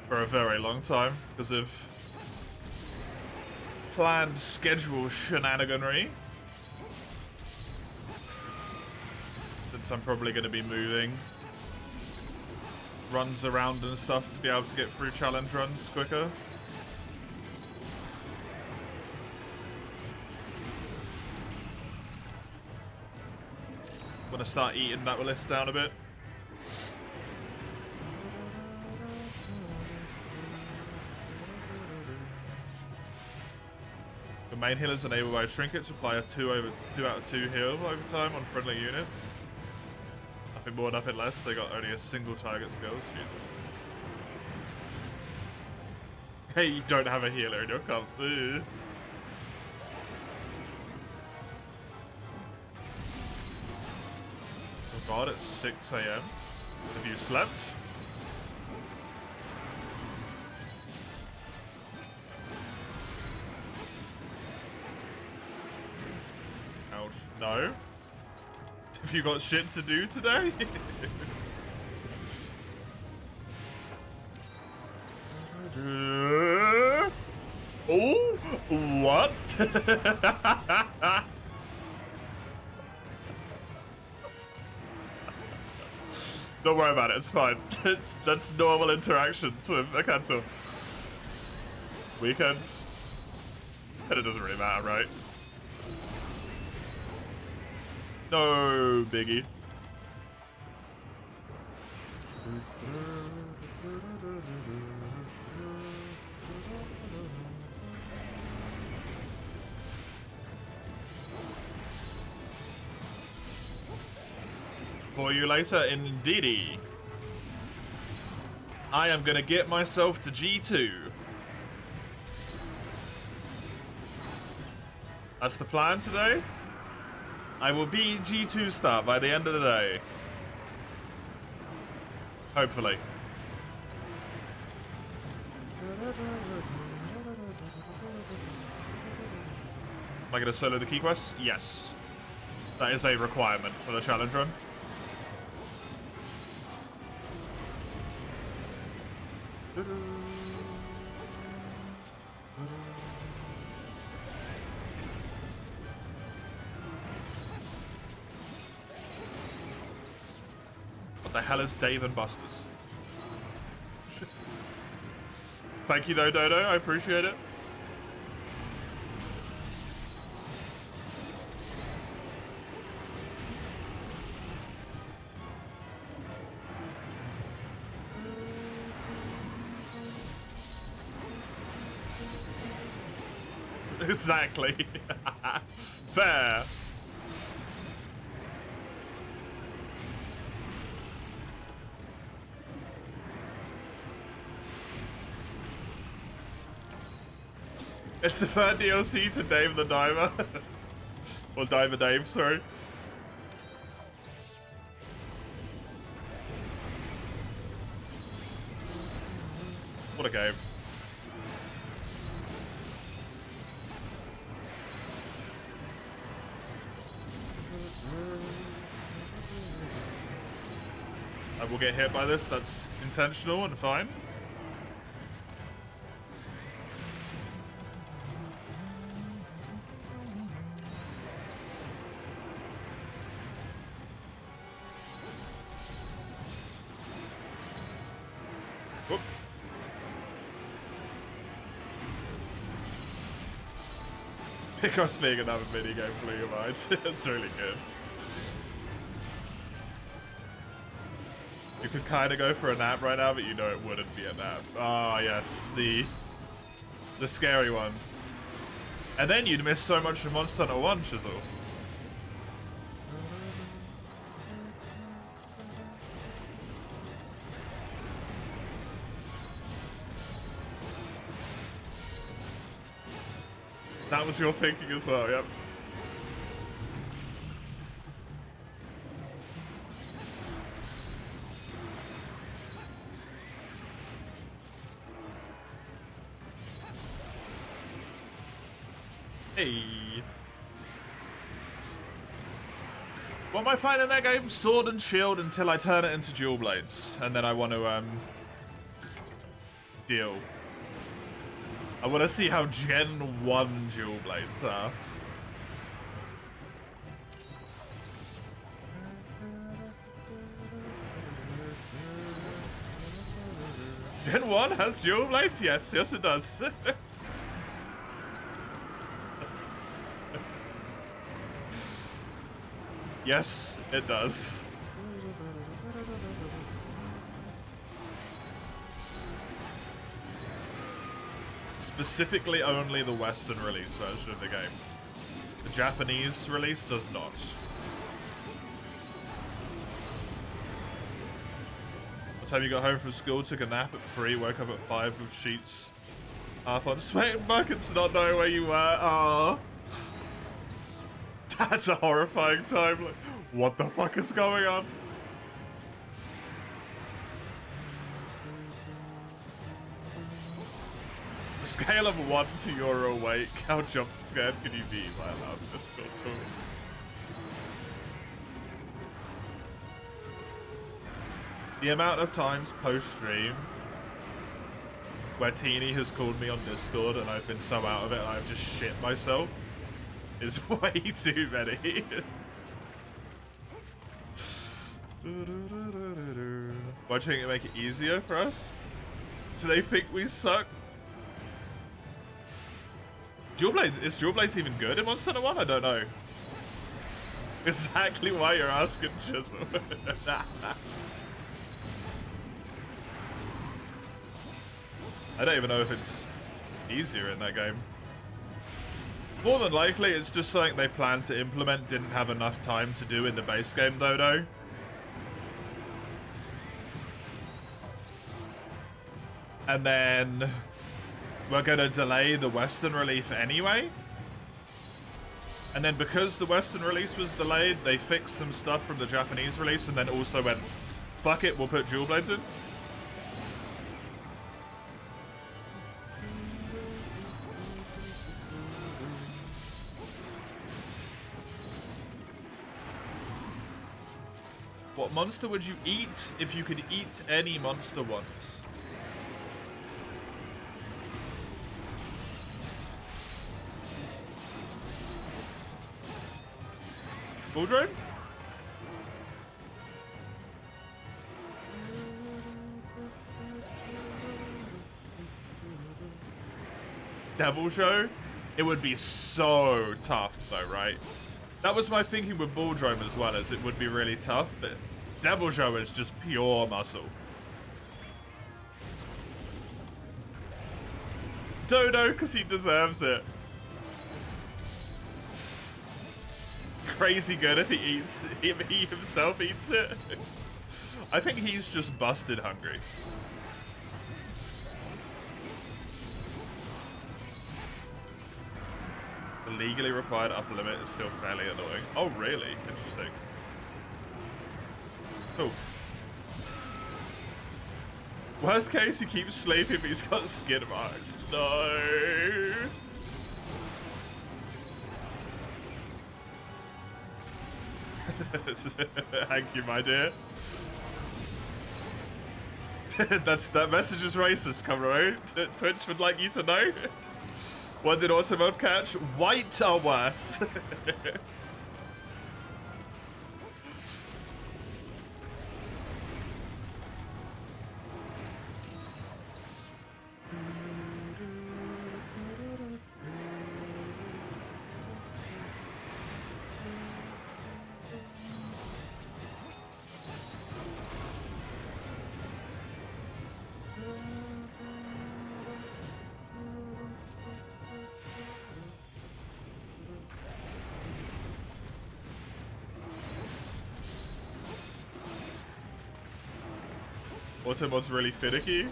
For a very long time. Because of planned schedule shenaniganry. Since I'm probably going to be moving runs around and stuff to be able to get through challenge runs quicker. I'm going to start eating that list down a bit. The main heal is enabled by a trinket to apply a 2 out of 2 heal over time on friendly units. Nothing more, nothing less. They got only a single target skills. Jesus. Hey, you don't have a healer in your comp. Oh god, it's 6 AM. Have you slept? Ouch. No. Have you got shit to do today? Oh, what? Don't worry about it, it's fine. That's normal interactions with a Cantor. Weekend. And it doesn't really matter, right? No, biggie. For you later, indeedy. I am gonna get myself to G2. That's the plan today. I will be G2 star by the end of the day. Hopefully. Am I gonna solo the key quests? Yes. That is a requirement for the challenge run. What the hell is Dave and Buster's? Thank you though, Dodo. I appreciate it. Exactly. Fair. It's the third DLC to Dave the Diver. Or Diver Dave, sorry. What a game. I will get hit by this, that's intentional and fine. Whoop. Pick us being another minigame blew your mind. It's really good. You could kind of go for a nap right now, but you know it wouldn't be a nap. Ah, yes, the scary one. And then you'd miss so much of Monster Hunter 1, Chisel. That was your thinking as well, yep. Hey. What am I playing in that game? Sword and Shield until I turn it into dual blades. And then I want to, deal. I want to see how Gen 1 dual blades are. Gen 1 has dual blades? Yes, yes it does. Yes, it does. Specifically only the Western release version of the game. The Japanese release does not. What time you got home from school, took a nap at 3, woke up at 5 with sheets half on, sweating buckets, not knowing where you were. Aww. That's a horrifying time. Like, what the fuck is going on? A scale of 1 to you're awake. How jump scared can you be? My love, this cool. The amount of times post-stream where Teeny has called me on Discord and I've been so out of it and I've just shit myself is way too many. Watching it make it easier for us? Do they think we suck? Dual Blades, is Dual Blades even good in Monster Hunter 1? I don't know. Exactly why you're asking, Chisel. I don't even know if it's easier in that game. More than likely, it's just something they planned to implement, didn't have enough time to do in the base game, though. And then we're gonna delay the Western release anyway. And then because the Western release was delayed, they fixed some stuff from the Japanese release and then also went, fuck it, we'll put Dual Blades in. What monster would you eat if you could eat any monster once? Bull Drone? Devil Show? It would be so tough though, right? That was my thinking with Bull Drone as well, as it would be really tough, but Devil Show is just pure muscle. Dodo, because he deserves it. Crazy good if he himself eats it. I think he's just busted hungry. The legally required upper limit is still fairly annoying. Oh, really? Interesting. Oh. Worst case, he keeps sleeping, but he's got skin marks. No. Thank you, my dear. That message is racist, Camero. Twitch would like you to know. What did Automode catch? White are worse. Automod's really finicky.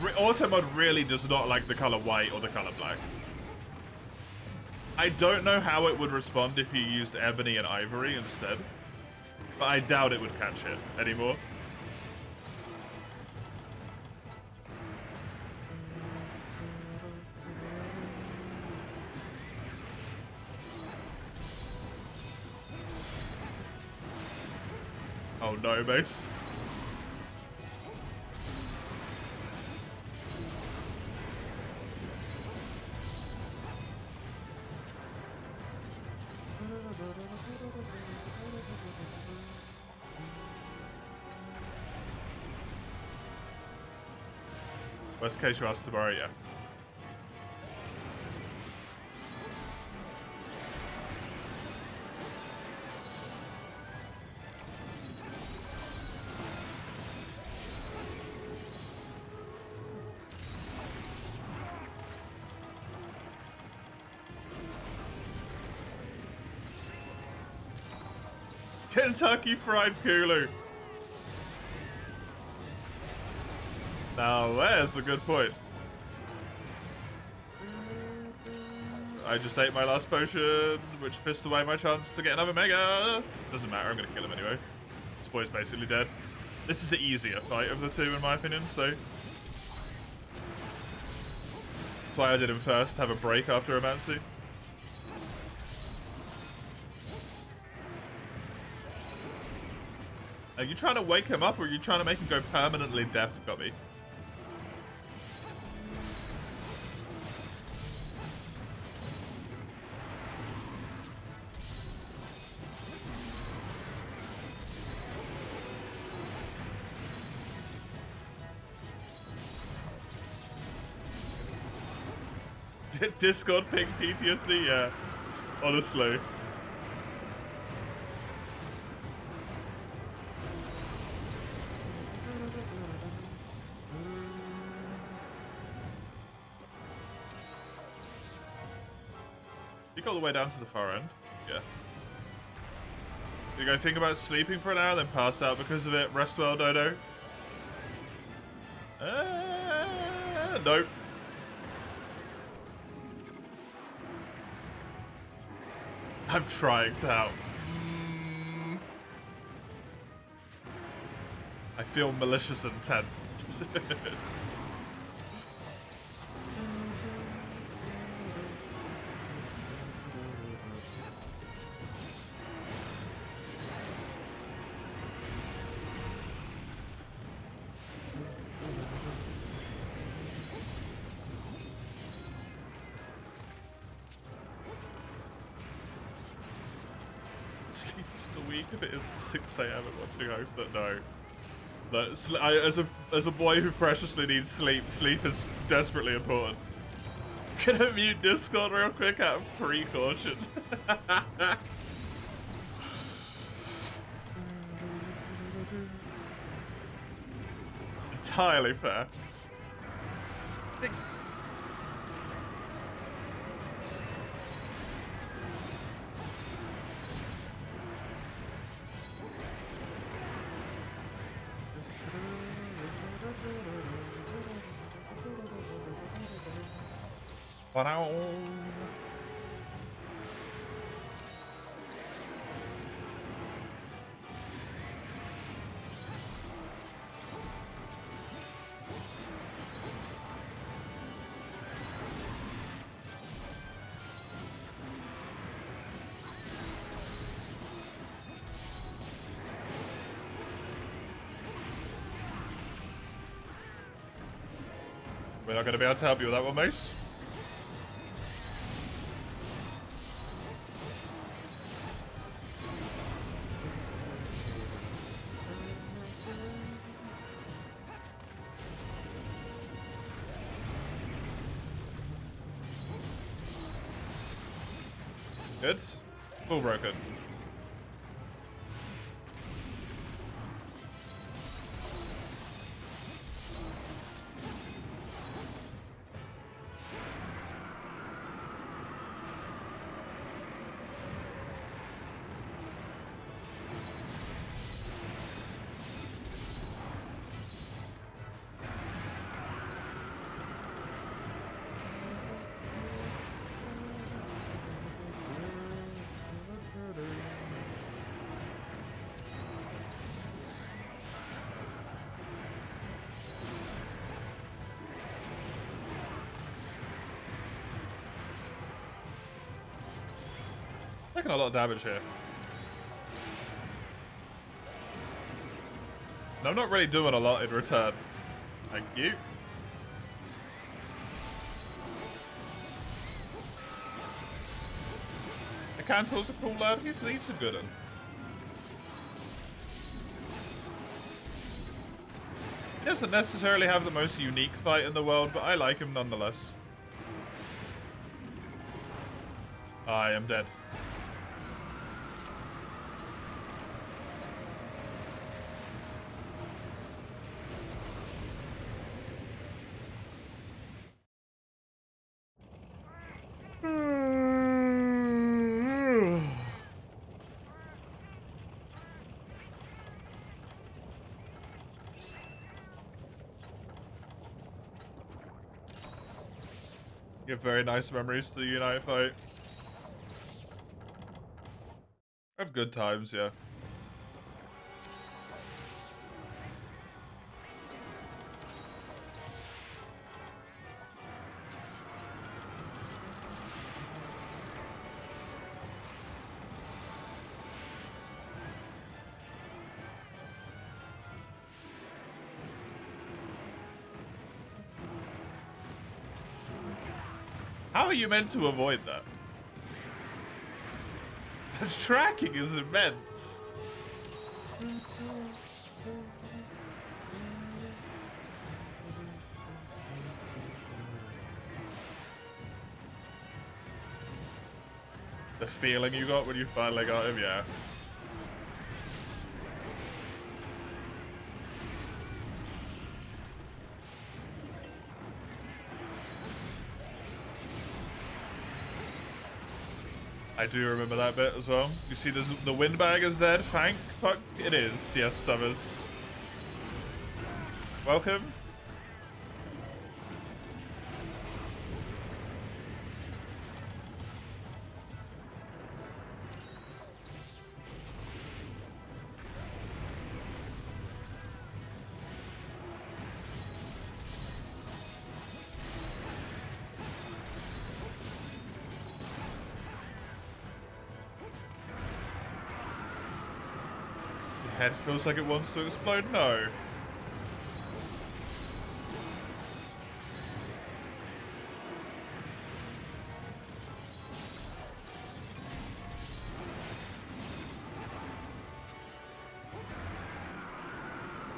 Automod really does not like the color white or the color black. I don't know how it would respond if you used ebony and ivory instead, but I doubt it would catch it anymore. Oh no, Mace. Worst case you ask tomorrow, yeah. Kentucky Fried Kulu. Now, there's a good point. I just ate my last potion, which pissed away my chance to get another mega. Doesn't matter, I'm gonna kill him anyway. This boy's basically dead. This is the easier fight of the two, in my opinion, so... That's why I did him first, have a break after Amansi. Are you trying to wake him up, or are you trying to make him go permanently deaf, Gobby? Discord ping PTSD, yeah. Honestly. You go all the way down to the far end? Yeah. You go think about sleeping for an hour, then pass out because of it. Rest well, Dodo. Nope. I'm trying to help. I feel malicious intent. If it isn't 6 a.m. at watching host that no. As a boy who preciously needs sleep, sleep is desperately important. Gonna mute Discord real quick out of precaution. Entirely fair. We're not going to be able to help you with that one, Mace. Good. Full broken. Taking a lot of damage here. And I'm not really doing a lot in return. Thank you. The Cantor's a cool lad. He's a good one. He doesn't necessarily have the most unique fight in the world, but I like him nonetheless. I am dead. Give very nice memories to the Unite fight. Have good times, yeah. How are you meant to avoid that? The tracking is immense. The feeling you got when you finally got him, yeah. I do remember that bit as well. You see the windbag is dead? Fuck it is. Yes, Summers. Welcome. Head feels like it wants to explode? No.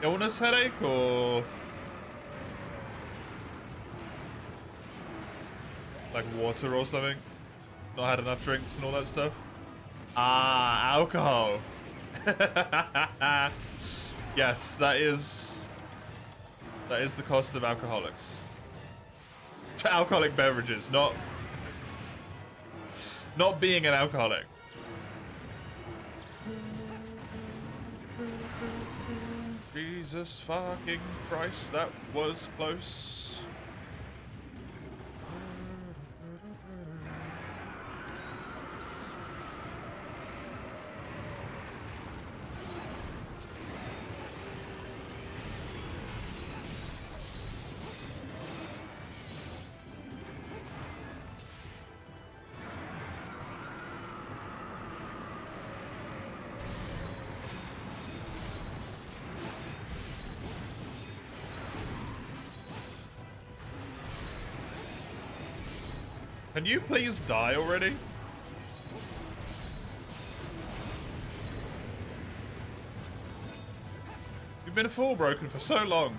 Illness headache or like water or something? Not had enough drinks and all that stuff? Ah, alcohol. Yes, that is the cost of alcoholics. Alcoholic beverages, not being an alcoholic. Jesus fucking Christ, that was close. Can you please die already? You've been full broken for so long.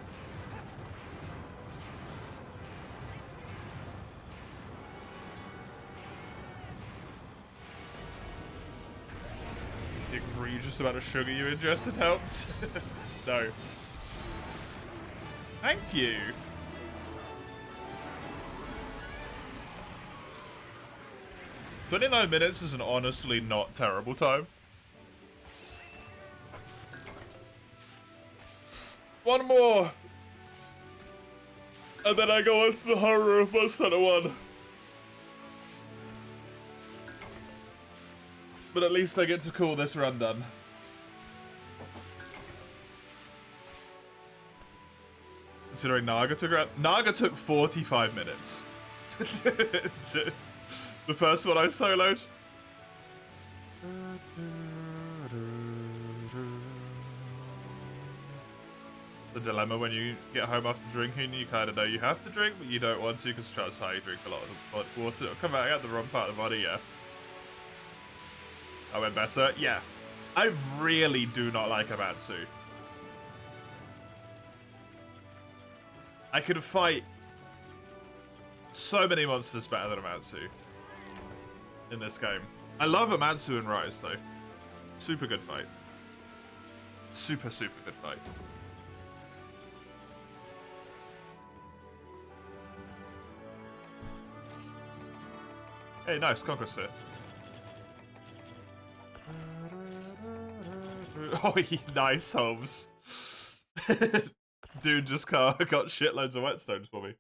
The egregious amount of sugar you ingested helped. No. Thank you. 29 minutes is an honestly not terrible time. One more! And then I go on to the horror of Monster Hunter 1. But at least I get to call this run done. Considering Naga took 45 minutes. The first one I soloed. The dilemma when you get home after drinking, you kind of know you have to drink, but you don't want to because chances are you drink a lot of water. It'll come out the wrong part of the body, yeah. I went better, yeah. I really do not like Amatsu. I could fight so many monsters better than Amatsu in this game. I love Amatsu and Rise though. Super good fight. Super good fight. Hey, nice, Conquer Sphere. Oh, nice, Holmes. Dude just got shitloads of whetstones for me.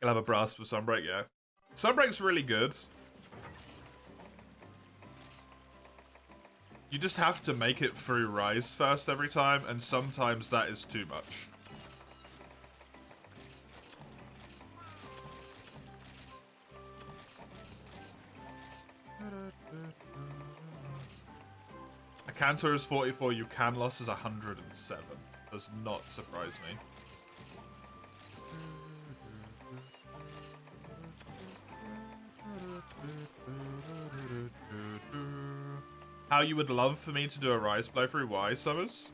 I'll have a brass for Sunbreak, yeah. Sunbreak's really good. You just have to make it through Rise first every time, and sometimes that is too much. A Cantor is 44, you can loss is 107. Does not surprise me. How you would love for me to do a Rise playthrough? Why, Summers?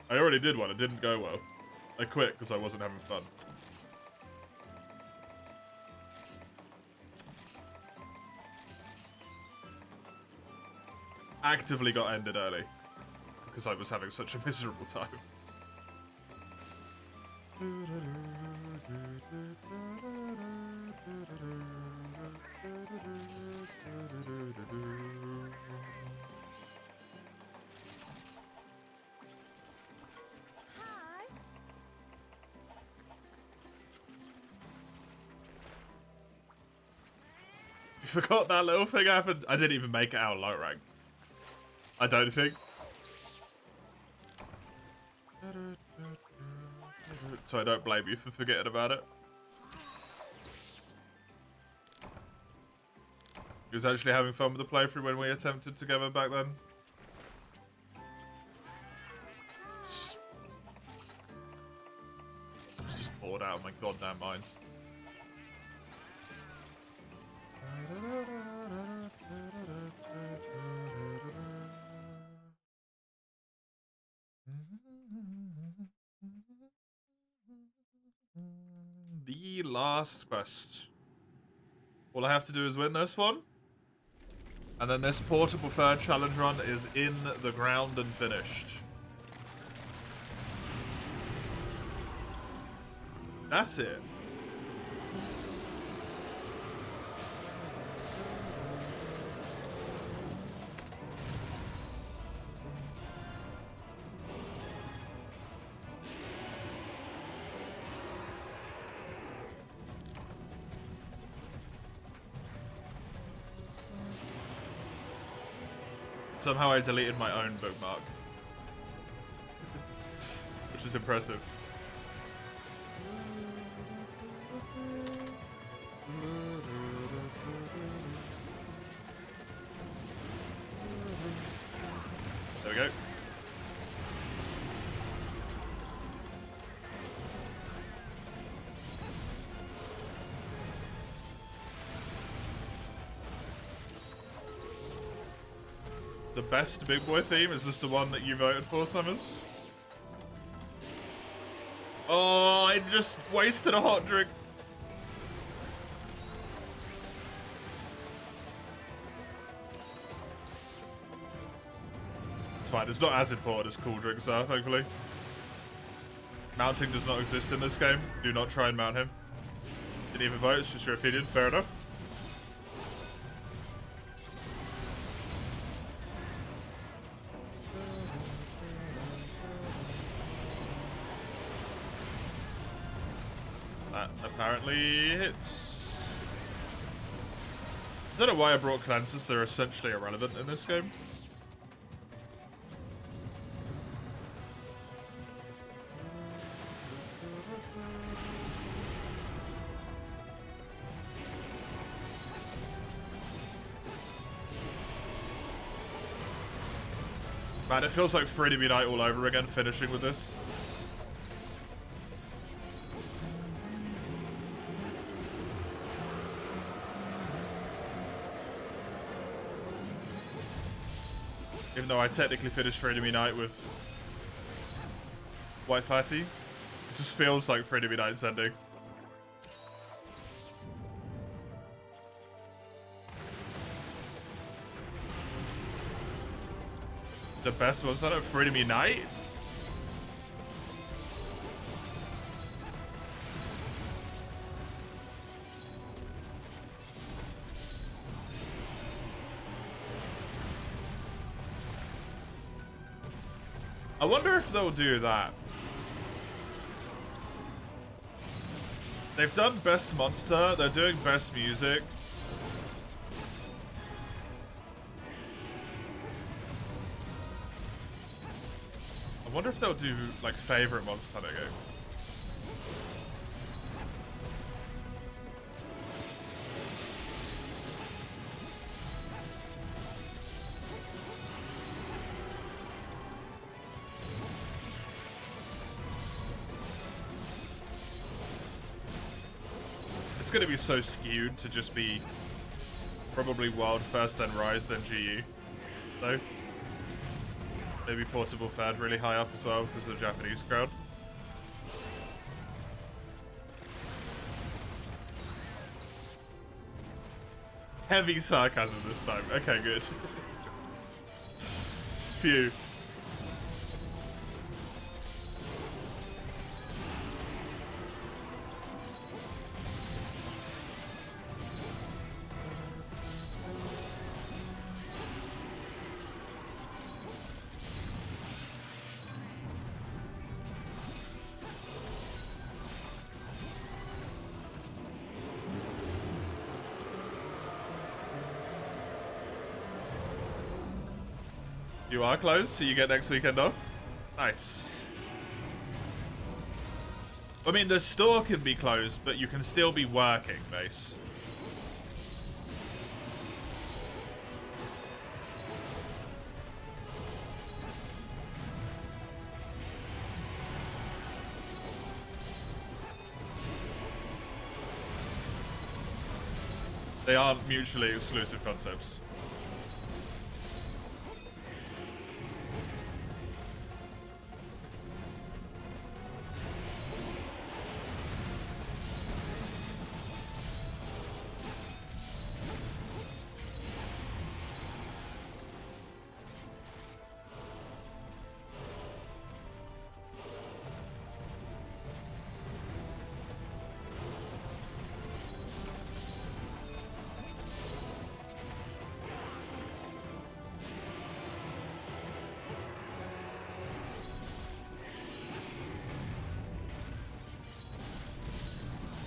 I already did one, it didn't go well. I quit because I wasn't having fun. actively got ended early because I was having such a miserable time. You forgot that little thing happened? I didn't even make it out low rank. I don't think. So I don't blame you for forgetting about it. He was actually having fun with the playthrough when we attempted together back then. I was just bored out of my goddamn mind. The last quest. All I have to do is win this one. And then this portable third challenge run is in the ground and finished. That's it. Somehow I deleted my own bookmark. Which is impressive. There we go. The best big boy theme? Is this the one that you voted for, Summers? Oh, I just wasted a hot drink. It's fine, it's not as important as cool drinks are, thankfully. Mounting does not exist in this game. Do not try and mount him. Didn't even vote, it's just your opinion, fair enough. Apparently hits. I don't know why I brought cleanses, they're essentially irrelevant in this game. Man, it feels like Freedom Unite all over again, finishing with this. Even though I technically finished Freedom Unite with White Fatty, it just feels like Freedom Unite's ending. The best was that at Freedom Unite? I wonder if they'll do that. They've done Best Monster, they're doing Best Music. I wonder if they'll do, like, favorite Monster Hunter game. It's gonna be so skewed to just be probably Wild first, then Rise, then GU. Though. Maybe Portable Third really high up as well because of the Japanese crowd. Heavy sarcasm this time. Okay, good. Phew. You are closed, so you get next weekend off. Nice. I mean, the store can be closed, but you can still be working, Mace. They aren't mutually exclusive concepts.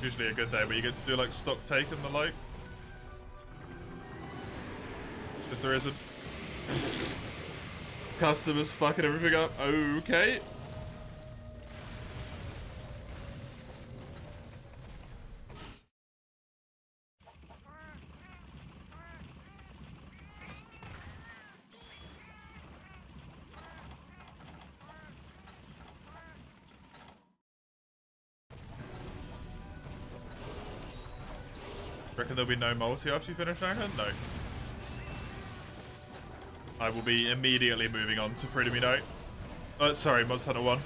Usually a good day, but you get to do like stock take and the like. Because there isn't. Customers fucking everything up. Okay. Reckon there'll be no multi after you finish Anchor? No. I will be immediately moving on to Freedom Unite. Sorry, Monster Hunter 1.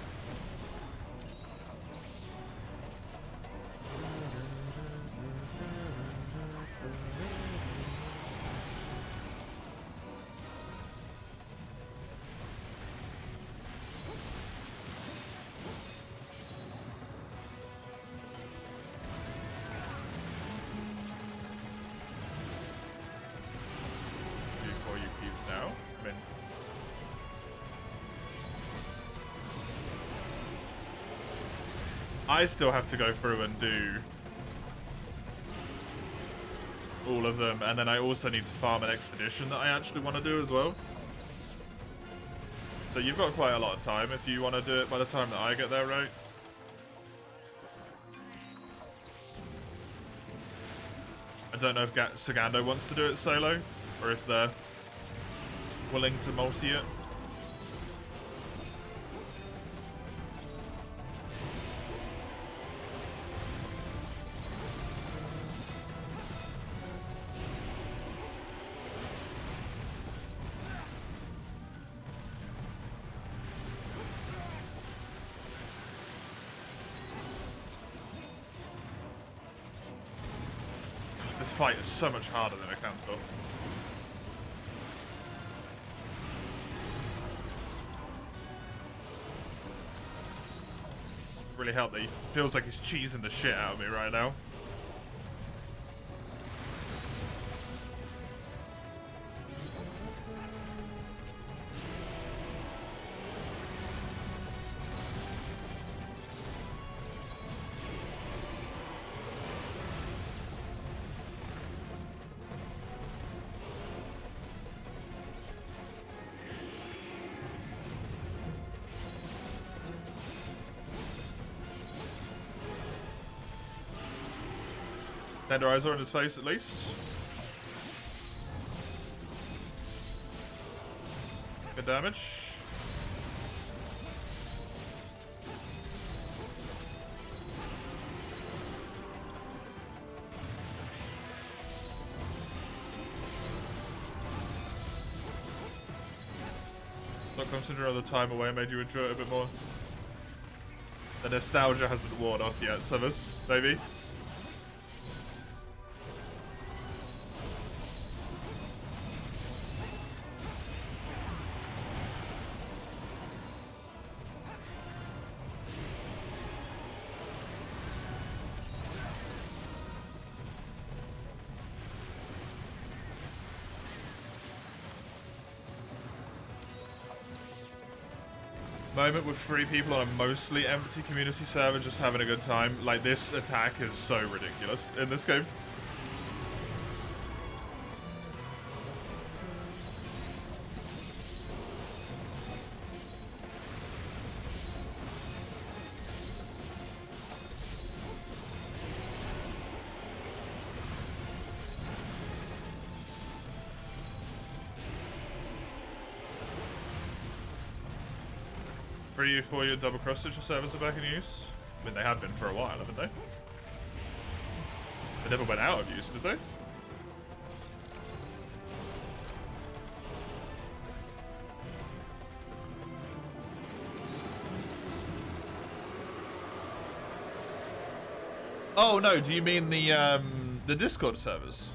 I still have to go through and do all of them, and then I also need to farm an expedition that I actually want to do as well. So you've got quite a lot of time if you want to do it by the time that I get there, right? I don't know if Sagando wants to do it solo, or if they're willing to multi it. This fight is so much harder than I can thought. Really helped that he feels like he's cheesing the shit out of me right now. Tenderizer on his face, at least. Good damage. Stockholm Syndrome the time away made you enjoy it a bit more. The nostalgia hasn't worn off yet, Summers, maybe. Moment with 3 people on a mostly empty community server just having a good time. Like, this attack is so ridiculous in this game. For you, for your double cross-stitch servers are back in use? I mean, they had been for a while, haven't they? They never went out of use, did they? Oh no, do you mean the Discord servers?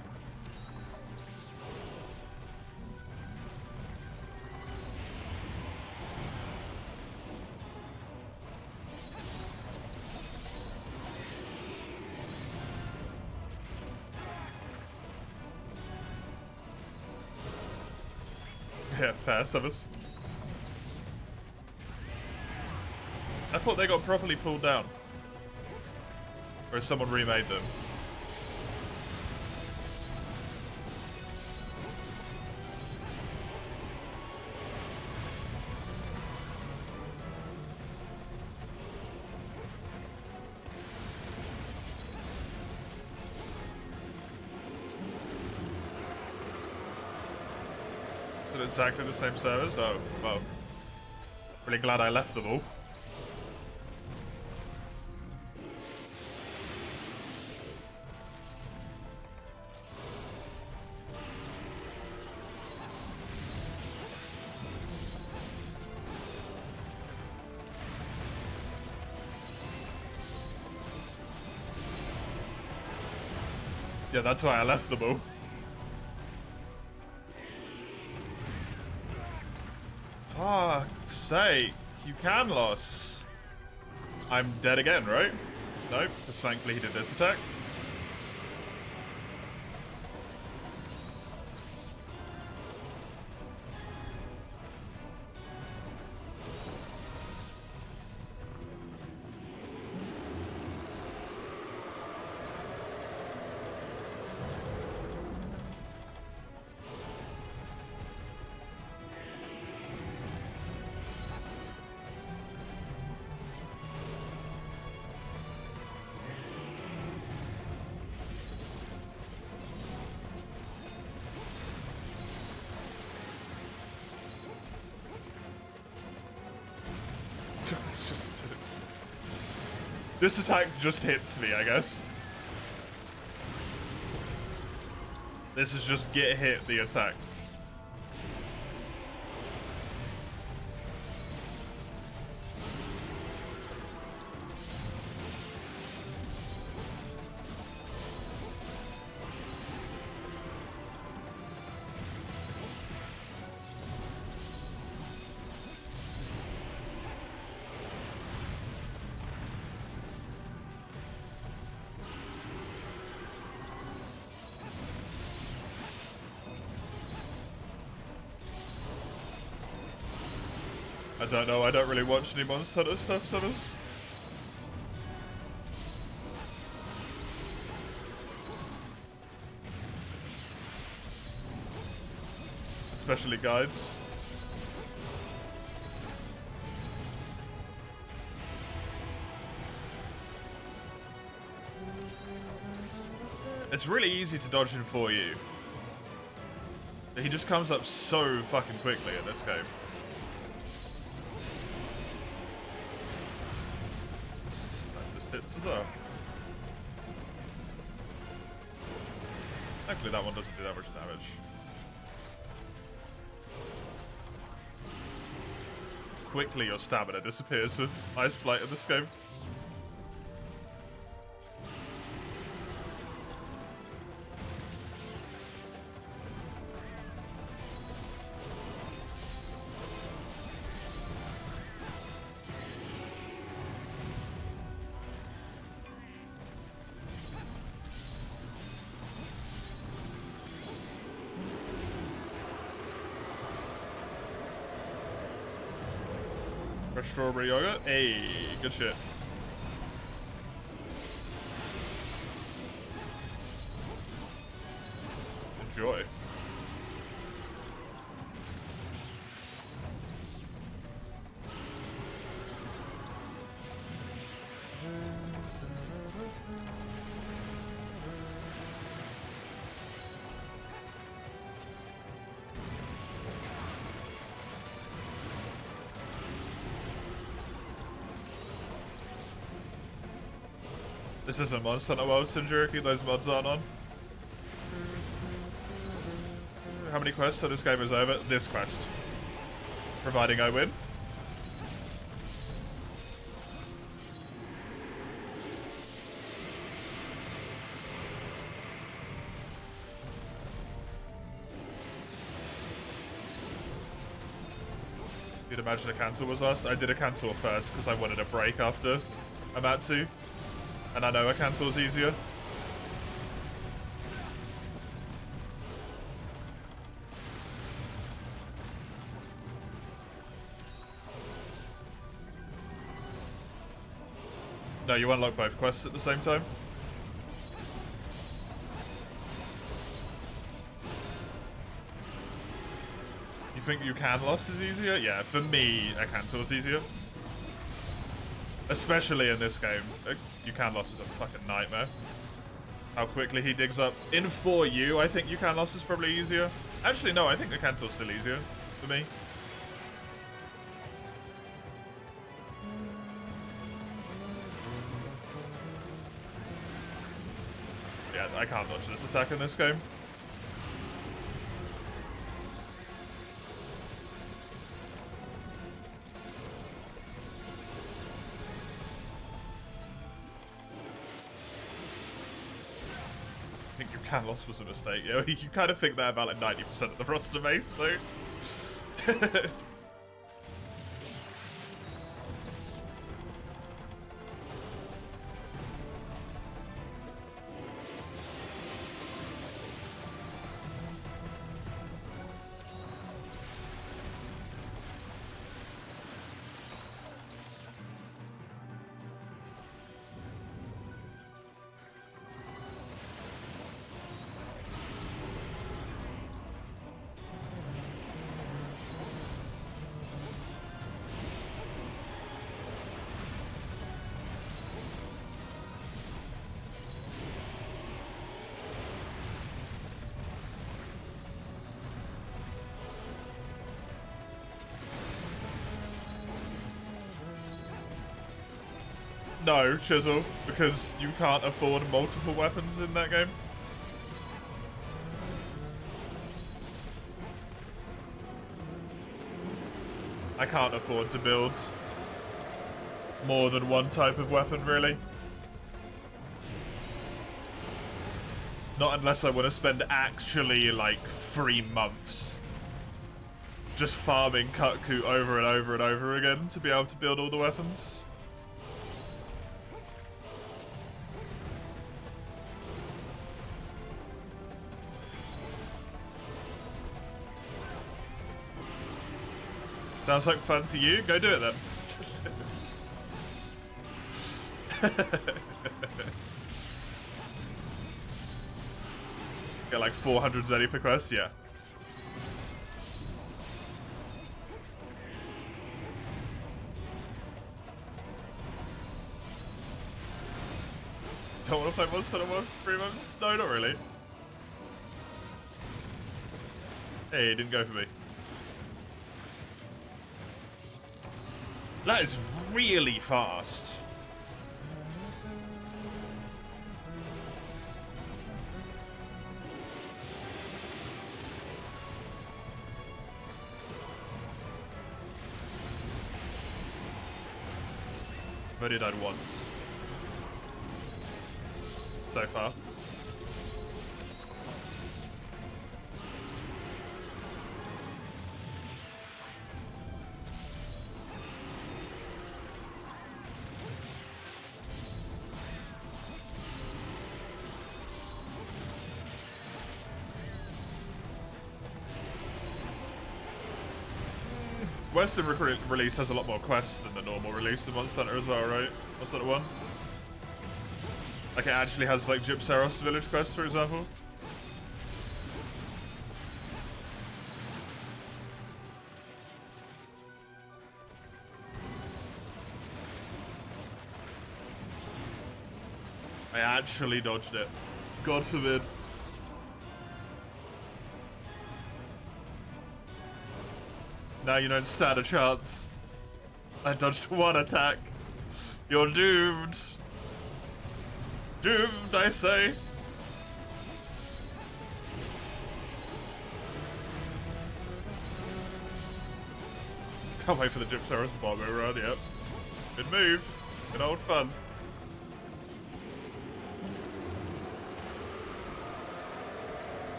Yeah, fair servers. I thought they got properly pulled down. Or someone remade them. Exactly the same servers? Oh, well. Really glad I left them all. Yeah, that's why I left them all. Fuck's sake, you can loss. I'm dead again, right? Nope, because thankfully he did this attack. This attack just hits me, I guess. This is just get hit the attack. I don't know, I don't really watch any Monster Hunter stuff, Summers. Especially guides. It's really easy to dodge him for you. He just comes up so fucking quickly in this game. Hits as well. Hopefully that one doesn't do that much damage. Quickly your stamina disappears with Ice Blight in this game. Fresh strawberry yogurt. Hey, good shit. Enjoy. This isn't Monster Hunter World, Sinjuriki. Those mods aren't on. How many quests till this game is over? This quest. Providing I win. You'd imagine a cancel was last. I did a cancel first because I wanted a break after Amatsu. And I know a cancel is easier. No, you unlock both quests at the same time. You think you can loss is easier? Yeah, for me, a cancel is easier. Especially in this game. You can loss is a fucking nightmare. How quickly he digs up. In 4U, I think you can loss is probably easier. Actually, no, I think the cancel's still easier for me. Yeah, I can't dodge this attack in this game. I think you can loss was a mistake. Yeah, you kind of think that about like 90% of the roster base, so. No, Chisel, because you can't afford multiple weapons in that game. I can't afford to build more than one type of weapon, really. Not unless I want to spend actually, like, 3 months just farming Kutku over and over and over again to be able to build all the weapons. Sounds like fun to you? Go do it then. Get like 400 Zeddy per quest? Yeah. Don't want to play Monster Hunter for 3 months? No, not really. Hey, it didn't go for me. That is really fast. I've only died once so far. Western release has a lot more quests than the normal release of Monster Hunter as well, right? Monster Hunter 1? Like, it actually has, like, Gypsaros village quests, for example. I actually dodged it. God forbid. Now you don't stand a chance. I dodged one attack. You're doomed. Doomed, I say. Can't wait for the Gypsaros bomb around, yep. Good move. Good old fun.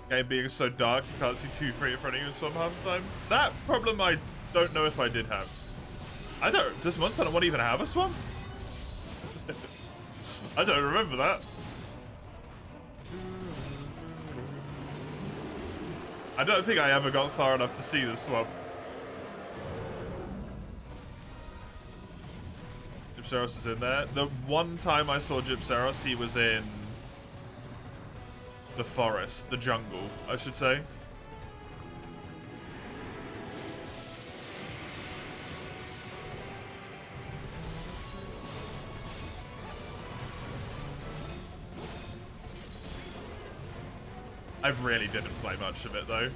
Game being so dark, you can't see 2 free in front of you and swim half the time. That problem I don't know if I did have. I don't. Does Monster Hunter 1 even have a swamp? I don't remember that. I don't think I ever got far enough to see the swamp. Gypsaros is in there. The one time I saw Gypsaros, he was in the forest, the jungle, I should say. I really didn't play much of it though.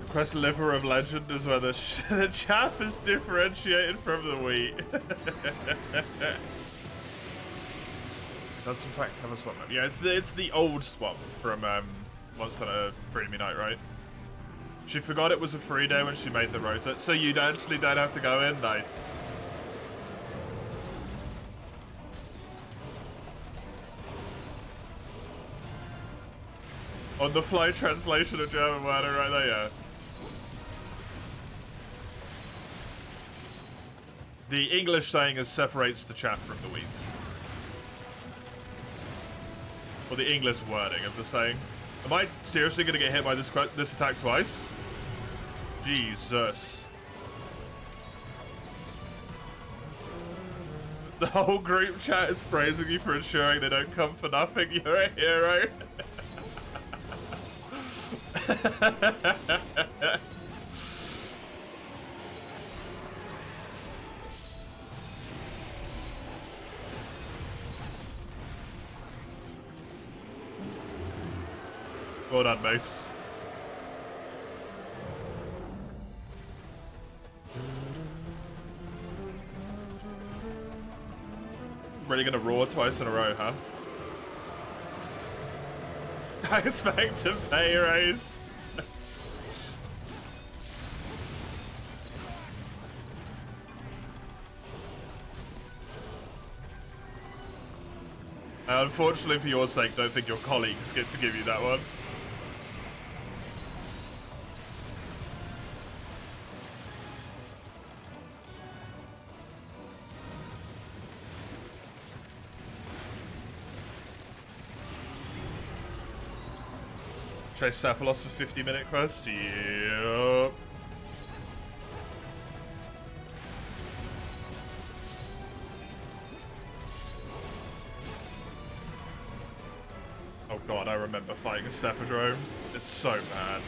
Quest Liver of Legend is where the chaff is differentiated from the wheat. Does in fact have a swamp map. Yeah, it's the old swamp from Monster Hunter Freedom Unite, right? She forgot it was a free day when she made the rota, so you actually don't have to go in. Nice. On the fly translation of German word right there, yeah. The English saying is separates the chaff from the weeds. Or the English wording of the saying. Am I seriously going to get hit by this attack twice? Jesus. The whole group chat is praising you for ensuring they don't come for nothing. You're a hero. Well done, Mace. Really gonna roar twice in a row, huh? I expect a pay raise. Unfortunately for your sake, don't think your colleagues get to give you that one. Chase Cephalos for 50-minute quest? Yep. Oh god, I remember fighting a Cephadrome. It's so bad.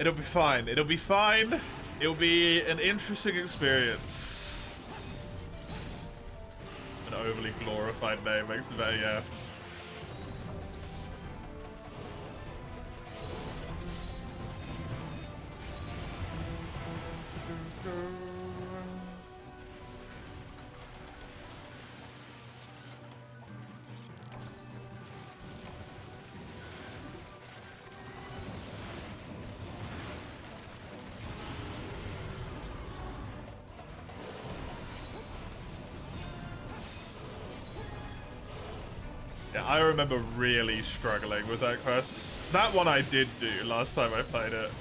It'll be fine. It'll be fine. It'll be an interesting experience. An overly glorified name makes it better, yeah. Yeah, I remember really struggling with that quest. That one I did do last time I played it.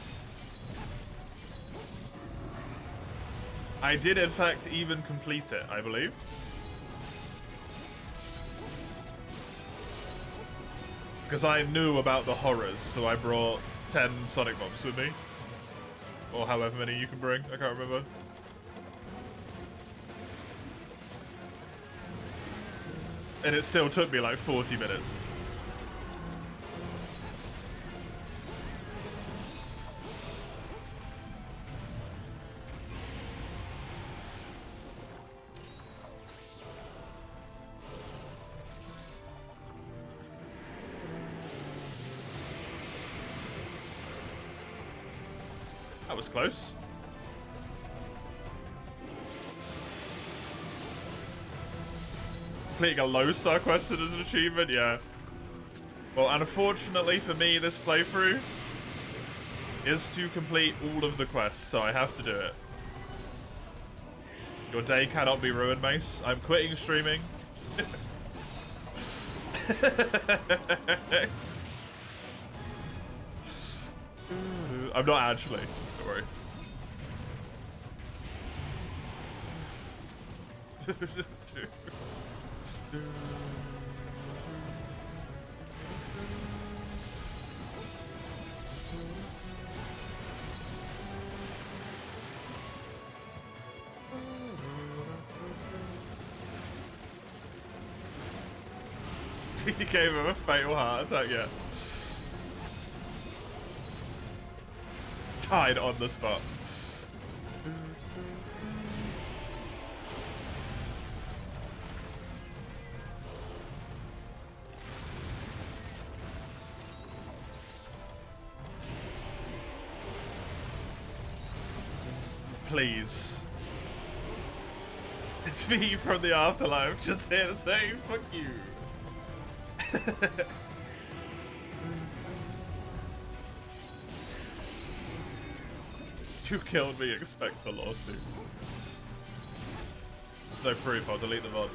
I did, in fact, even complete it, I believe. Because I knew about the horrors, so I brought 10 Sonic Bombs with me. Or however many you can bring, I can't remember. And it still took me like 40 minutes. That was close. Completing a low star quest as an achievement, yeah. Well, unfortunately for me, this playthrough is to complete all of the quests, so I have to do it. Your day cannot be ruined, Mace. I'm quitting streaming. I'm not actually. Don't worry. He gave him a fatal heart attack, yeah. Died on the spot. Please. It's me from the afterlife, just here to say fuck you. You killed me, expect the lawsuit. There's no proof, I'll delete the VOD.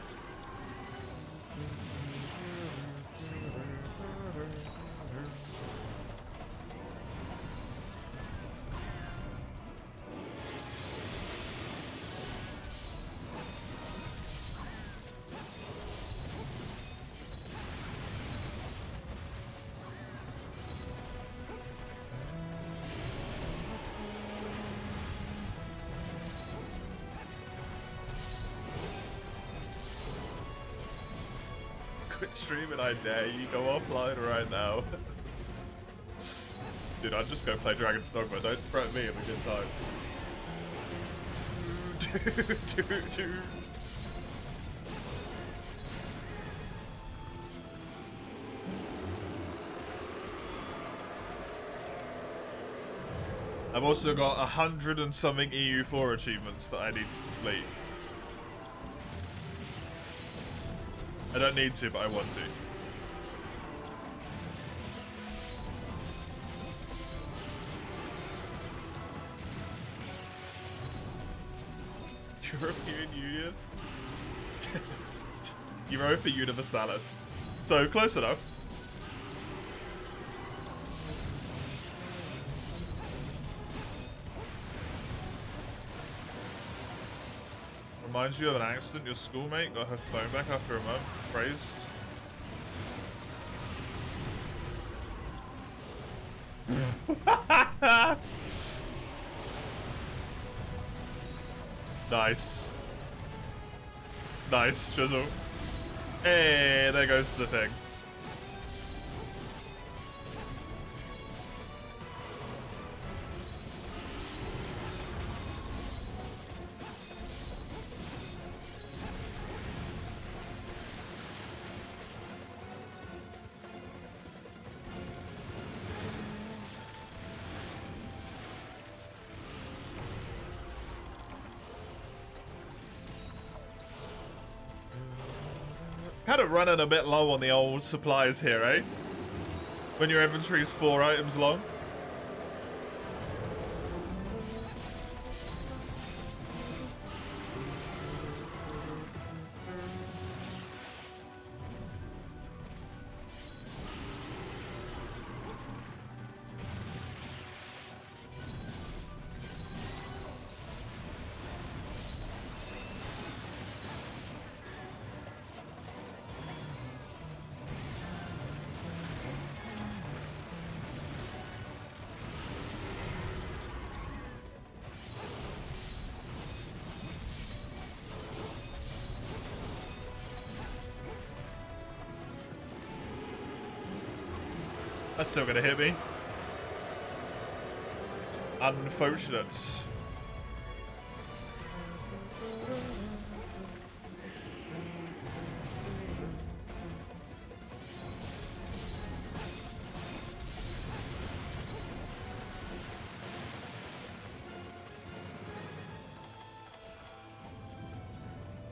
Quit streaming, I dare you. Go offline right now. Dude, I'd just go play Dragon's Dogma. Don't threaten me at a good time. Dude. I've also got 100 and something EU4 achievements that I need to complete. I don't need to, but I want to. European Union? Europa Universalis. So, close enough. Reminds you of an accident your schoolmate got her phone back after a month. Praised. Nice. Nice, Chisel. Hey, there goes the thing. Kind of running a bit low on the old supplies here, eh? When your inventory is 4 items long. That's still gonna hit me. Unfortunate.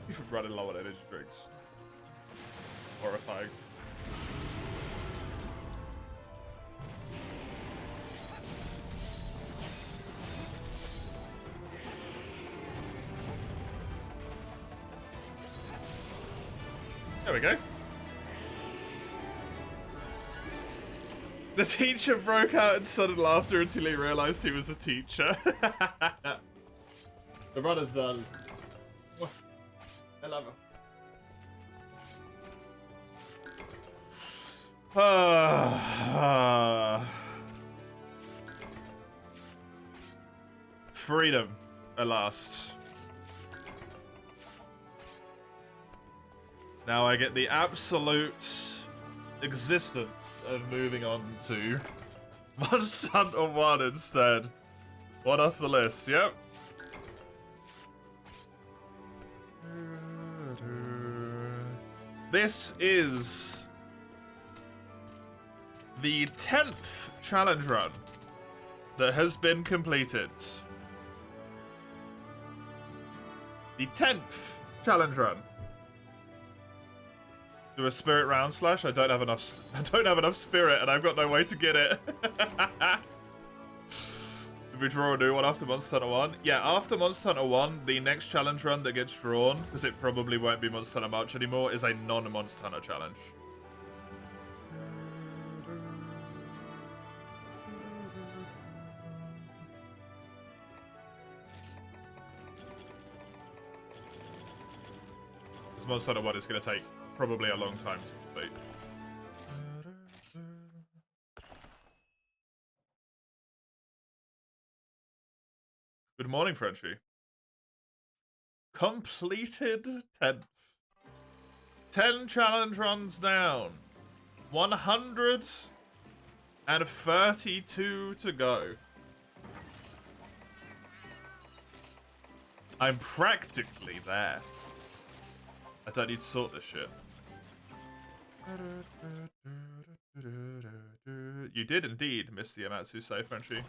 You've running low on energy drinks. Horrifying. There we go. The teacher broke out in sudden laughter until he realized he was a teacher. The runner's done. I love her. Freedom, at last. Now I get the absolute existence of moving on to Monster Hunter 1 instead. One off the list, yep. This is the 10th challenge run that has been completed. The 10th challenge run. Do a spirit round slash. I don't have enough spirit, and I've got no way to get it. Did we draw a new one after Monster Hunter 1? Yeah, after Monster Hunter 1, the next challenge run that gets drawn, because it probably won't be Monster Hunter March anymore, is a non-Monster Hunter challenge. Because Monster Hunter 1 is going to take probably a long time to complete. Good morning, Frenchie. Completed 10th. 10 challenge runs down. 132 to go. I'm practically there. I don't need to sort this shit. You did indeed miss the Amatsu say, Frenchie.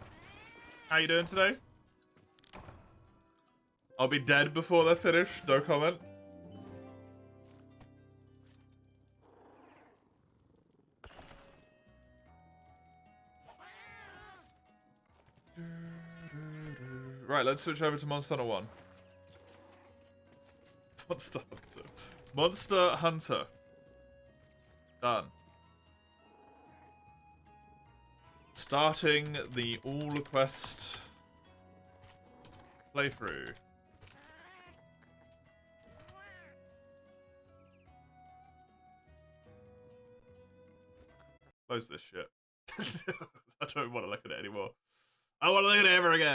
How you doing today? I'll be dead before they're finished, no comment. Right, let's switch over to Monster Hunter 1. Monster Hunter. Monster Hunter. Done. Starting the All Quest playthrough. Close this shit. I don't want to look at it anymore. I want to look at it ever again.